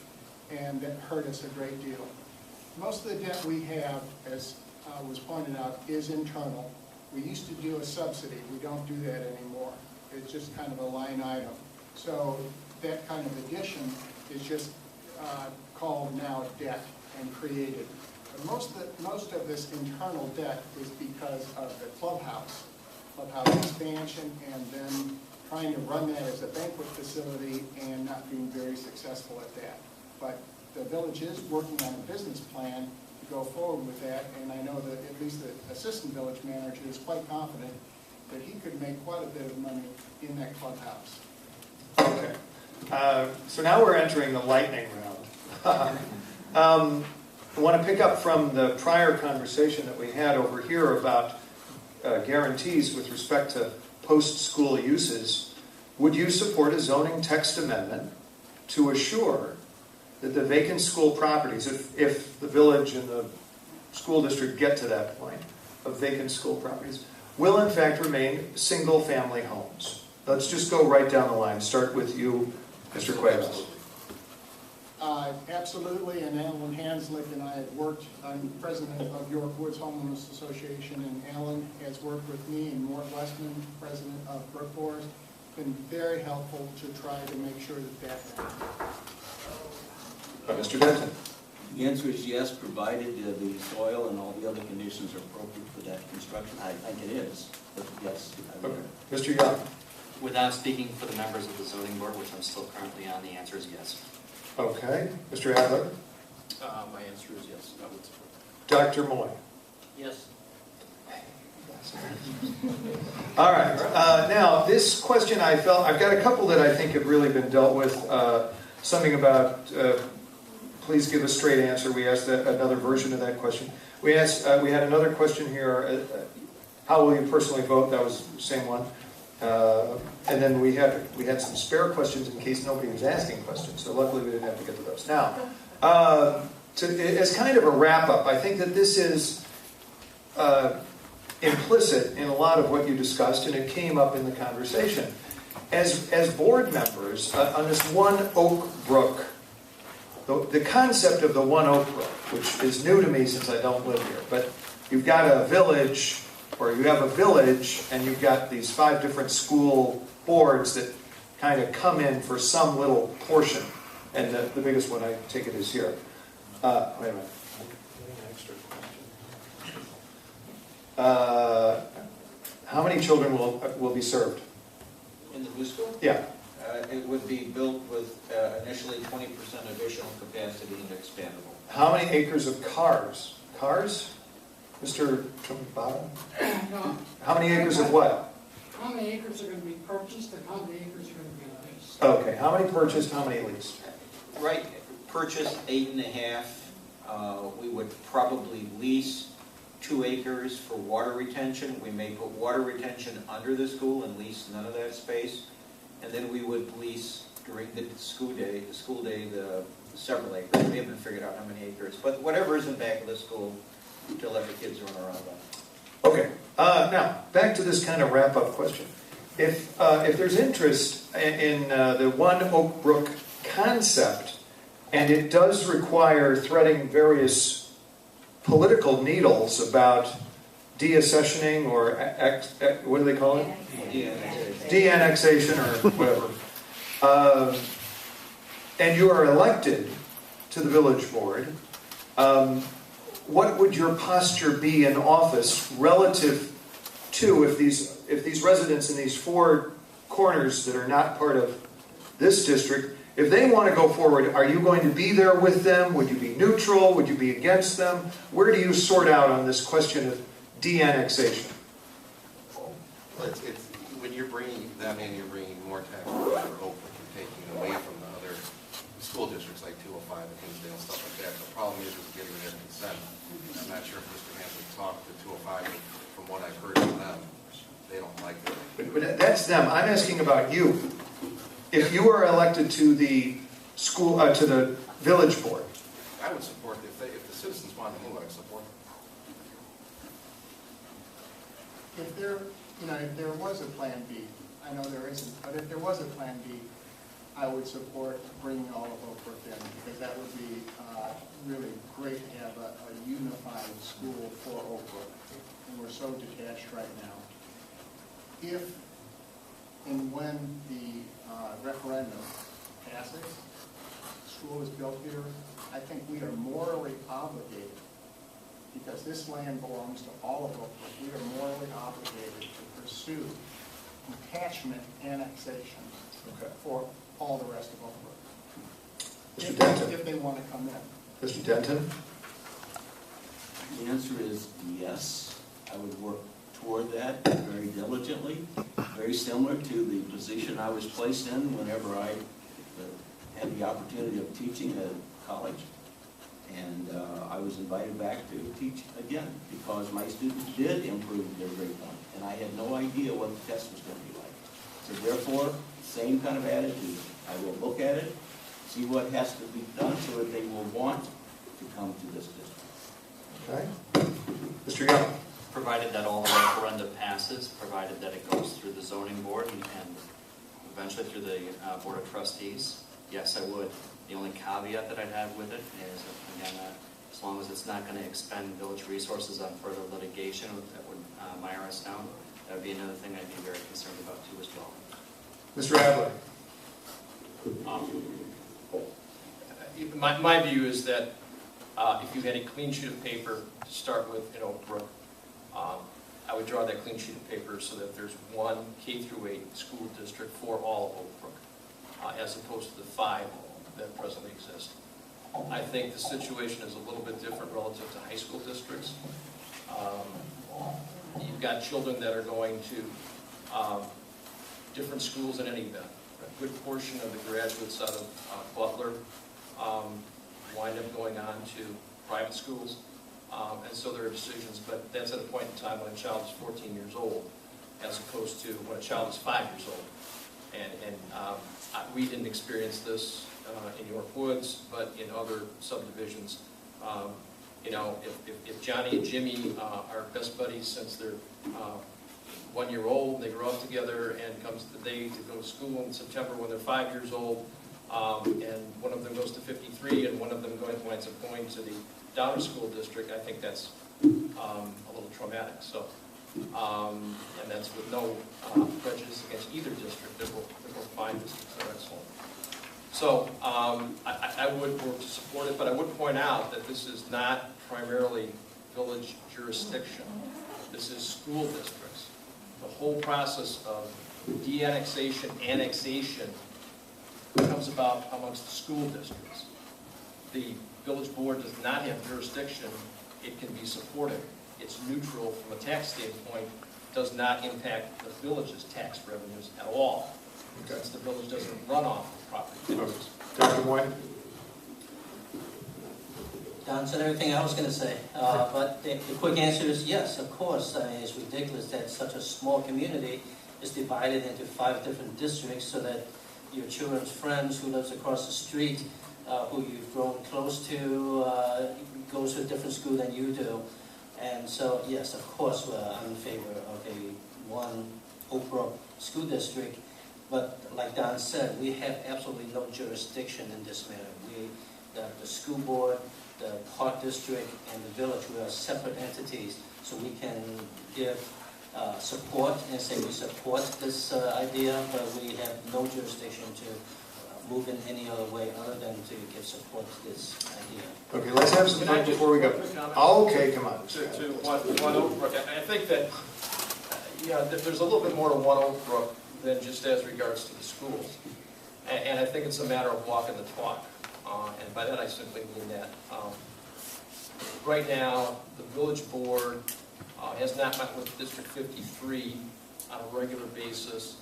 and that hurt us a great deal. Most of the debt we have, as was pointed out, is internal. We used to do a subsidy. We don't do that anymore. It's just kind of a line item. So that kind of addition is just called now debt and created Most of this internal debt is because of the clubhouse expansion, and then trying to run that as a banquet facility and not being very successful at that. But the village is working on a business plan to go forward with that, and I know that at least the assistant village manager is quite confident that he could make quite a bit of money in that clubhouse. Okay. So now we're entering the lightning round. I want to pick up from the prior conversation that we had over here about guarantees with respect to post-school uses. Would you support a zoning text amendment to assure that the vacant school properties, if the village and the school district get to that point of vacant school properties, will in fact remain single-family homes? Let's just go right down the line. Start with you, Mr. Cuevas. Absolutely, and Alan Hanslick and I have worked. I'm president of York Woods Homeowners Association, and Alan has worked with me, and Mort Westman, president of Brook Board, been very helpful to try to make sure that happens. Mr. Denton. The answer is yes, provided the soil and all the other conditions are appropriate for that construction. I think it is, but yes. Okay. Mr. Young. Without speaking for the members of the zoning board, which I'm still currently on, the answer is yes. Okay. Mr. Adler. My answer is yes, I would support. Dr. Moy. Yes. All right. Now, this question I've got a couple that I think have really been dealt with. Something about, please give a straight answer. We asked another version of that question. We had another question here. How will you personally vote? That was the same one. And then we had some spare questions in case nobody was asking questions. So luckily we didn't have to get to those. Now, as kind of a wrap up, I think that this is implicit in a lot of what you discussed, and it came up in the conversation. As board members on this one Oak Brook, the concept of the one Oak Brook, which is new to me since I don't live here, but you've got a village, or you have a village, and you've got these 5 different school boards that kind of come in for some little portion. And the biggest one, I take it, is here. Wait a minute. How many children will be served? In the new school? Yeah. It would be built with initially 20% additional capacity and expandable. How many acres of cars? Cars? Mr. Tumbata? No. How many acres of what? How many acres are going to be purchased and how many acres are going to be leased? Okay, how many purchased, how many leased? Right, purchase 8.5. We would probably lease 2 acres for water retention. We may put water retention under the school and lease none of that space. And then we would lease during the school day, the several acres. We haven't figured out how many acres, but whatever is in back of the school to let the kids run around on. Okay, now back to this kind of wrap-up question. If there's interest in the one Oak Brook concept, and it does require threading various political needles about deaccessioning or what do they call it? De-annexation or whatever. And you are elected to the village board. What would your posture be in office relative to if these residents in these 4 corners that are not part of this district, if they want to go forward, are you going to be there with them? Would you be neutral? Would you be against them? Where do you sort out on this question of de-annexation? Well, it's when you're bringing them in, you're bringing more tax revenue over, you're taking away from the other school districts like 205 and Hinsdale and stuff like that. The problem is getting their consent. I'm not sure if Mr. Hampton talked to 205, but from what I've heard from them, they don't like that. But that's them. I'm asking about you. If you are elected to the school, to the village board. I would support, if the citizens want to move, I would support them. If there was a plan B, I know there isn't, but if there was a plan B, I would support bringing all of Oak Brook in, because that would be really great to have a unified school for Oak Brook. And we're so detached right now. If and when the referendum passes, school is built here, I think we are morally obligated because this land belongs to all of Oak Brook. We are morally obligated to pursue attachment annexation for all the rest of Oak Brook. Mr. Denton. If they want to come in. Mr. Denton? The answer is yes. I would work toward that very diligently, very similar to the position I was placed in whenever I had the opportunity of teaching at college. And I was invited back to teach again because my students did improve their grade point, and I had no idea what the test was going to be like. So therefore, same kind of attitude. I will look at it, see what has to be done so that they will want to come to this district. Okay. Mr. Young? Provided that all the referenda passes, provided that it goes through the zoning board and eventually through the board of trustees, yes, I would. The only caveat that I'd have with it is, again, as long as it's not going to expend village resources on further litigation that would mire us down, that would be another thing I'd be very concerned about too as well. Mr. Adler? My view is that if you had a clean sheet of paper to start with in Oak Brook, I would draw that clean sheet of paper so that there's one K through 8 school district for all of Oak Brook, as opposed to the 5 that presently exist. I think the situation is a little bit different relative to high school districts. You've got children that are going to different schools in any event. A good portion of the graduates out of Butler wind up going on to private schools, and so there are decisions, but that's at a point in time when a child is 14 years old, as opposed to when a child is 5 years old. And we didn't experience this in York Woods, but in other subdivisions. You know, if Johnny and Jimmy are best buddies since they're 1 year old, they grow up together, and comes the day to go to school in September when they're 5 years old, and one of them goes to 53 and one of them winds up going to the Downer School District, I think that's a little traumatic. So, and that's with no prejudice against either district. They're both fine districts, they're excellent. So I would work to support it, but I would point out that this is not primarily village jurisdiction. This is school districts. The whole process of de-annexation, annexation comes about amongst the school districts. The village board does not have jurisdiction. It can be supportive. It's neutral from a tax standpoint, does not impact the village's tax revenues at all, since the village doesn't run off the property taxes. Dr. Moyne? Don said everything I was going to say, but the quick answer is yes, of course. It's ridiculous that such a small community is divided into 5 different districts so that your children's friends who lives across the street, who you've grown close to, goes to a different school than you do. And so, yes, of course, I'm in favor of a one Oak Brook school district. But like Don said, we have absolutely no jurisdiction in this matter. The school board, the park district, and the village, we are separate entities. So we can give support and say we support this idea, but we have no jurisdiction to move in any other way other than to give support to this idea. Okay, let's have some time before we go. Oh, okay, come on. To one Oak Brook, I think that there's a little bit more to one Oak Brook than just as regards to the schools. And I think it's a matter of walking the talk. And by that I simply mean that right now the village board has not met with District 53 on a regular basis.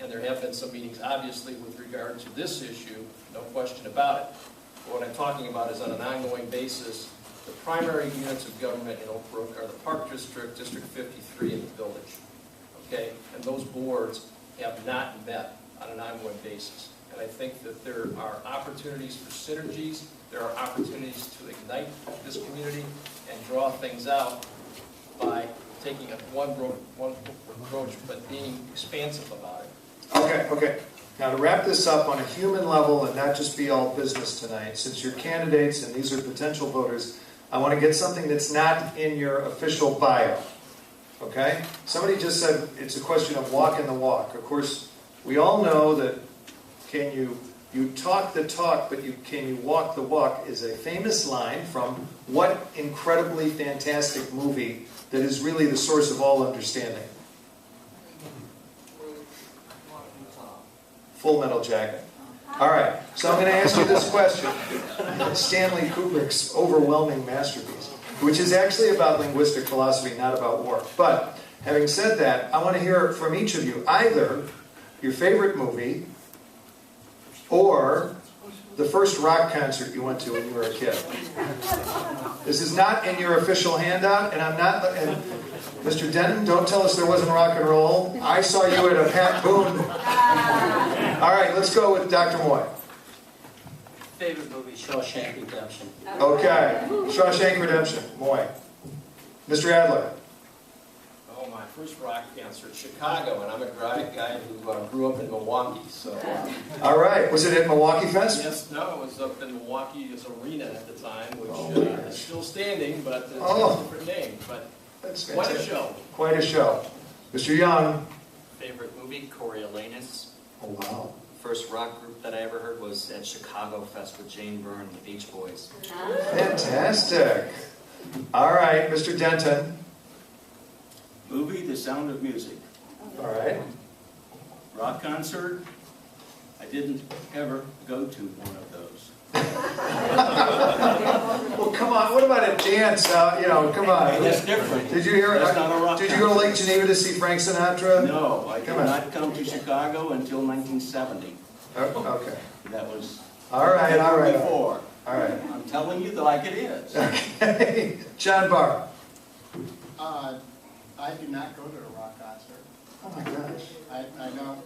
And there have been some meetings, obviously, with regard to this issue, no question about it. But what I'm talking about is on an ongoing basis, the primary units of government in Oak Brook are the Park District, District 53, and the village. Okay? And those boards have not met on an ongoing basis. And I think that there are opportunities for synergies, there are opportunities to ignite this community and draw things out by taking a one approach, but being expansive about it. Okay. Now to wrap this up on a human level and not just be all business tonight, since you're candidates and these are potential voters, I want to get something that's not in your official bio. Okay? Somebody just said it's a question of walking the walk. Of course, we all know that can you You talk the talk, but can you walk the walk is a famous line from what incredibly fantastic movie that is really the source of all understanding? Full Metal Jacket. All right, so I'm going to ask you this question. Stanley Kubrick's overwhelming masterpiece, which is actually about linguistic philosophy, not about war. But having said that, I want to hear from each of you either your favorite movie or the first rock concert you went to when you were a kid. This is not in your official handout, and I'm not... And Mr. Denton, don't tell us there wasn't rock and roll. I saw you at a Pat Boone. All right, let's go with Dr. Moy. Favorite movie, Shawshank Redemption. Okay, Shawshank Redemption, Moy. Mr. Adler. Oh, my first rock concert, Chicago, and I'm a guy who grew up in Milwaukee, so... All right, was it at Milwaukee Fest? Yes, no, it was up in Milwaukee's Arena at the time, which is still standing, but it's a different name. But that's quite a fantastic. show. Quite a show. Mr. Young. Favorite movie, Coriolanus. Oh, wow. First rock group that I ever heard was at Chicago Fest with Jane Byrne and the Beach Boys. Fantastic. All right, Mr. Denton. Movie, The Sound of Music. All right. Rock concert, I didn't ever go to one of those. Well, come on. What about a dance? Come on. That's different. Did you hear? That's not a rock Did you go to Lake Geneva to see Frank Sinatra? No, I did Come on. not come to Chicago until 1970. Okay. That was All right. before. All right. I'm telling you like it is. Okay. John Barr. I do not go to a rock concert. Oh my gosh. I know.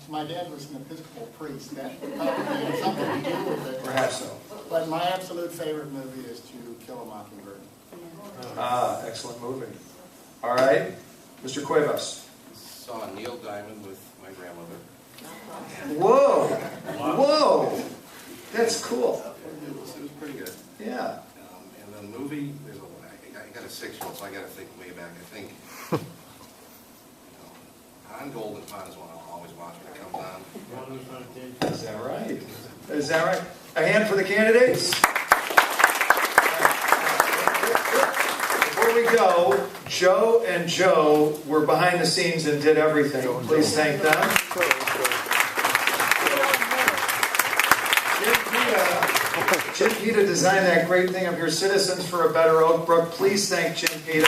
My dad was an Episcopal priest. That probably had something to do with it. Perhaps so. But my absolute favorite movie is To Kill a Mockingbird. Excellent movie. All right. Mr. Cuevas. Saw Neil Diamond with my grandmother. Whoa. Whoa. That's cool. It was pretty good. Yeah. And then the movie, I got a 6-year-old, so I got to think way back. I think On Golden Pond is one I'll always watch when it comes on. Is that right? Is that right? A hand for the candidates. Before we go, Joe and Joe were behind the scenes and did everything. Please thank them. Jim Pita designed that great thing of your Citizens for a Better Oak Brook. Please thank Jim Pita.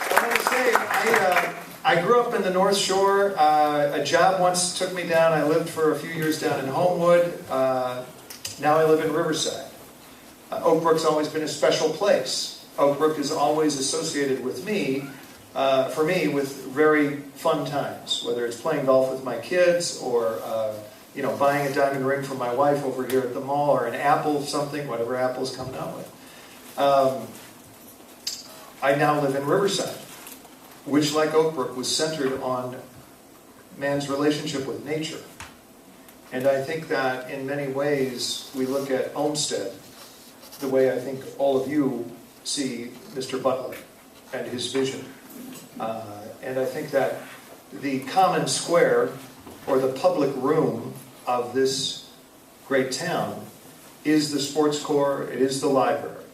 I want to say, I grew up in the North Shore. A job once took me down. I lived for a few years down in Homewood. Now I live in Riverside. Oak Brook's always been a special place. Oak Brook is always associated with me, for me, with very fun times, whether it's playing golf with my kids or buying a diamond ring for my wife over here at the mall, or an apple, something, whatever Apple's coming out with. I now live in Riverside, which, like Oak Brook, was centered on man's relationship with nature. And I think that in many ways we look at Olmsted the way I think all of you see Mr. Butler and his vision. And I think that the common square, or the public room of this great town, is the sports core, it is the library.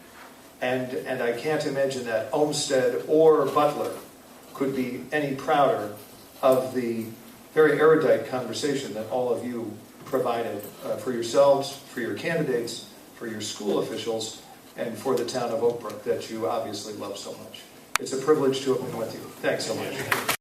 And I can't imagine that Olmsted or Butler could be any prouder of the very erudite conversation that all of you provided for yourselves, for your candidates, for your school officials, and for the town of Oak Brook that you obviously love so much. It's a privilege to have been with you. Thanks so much.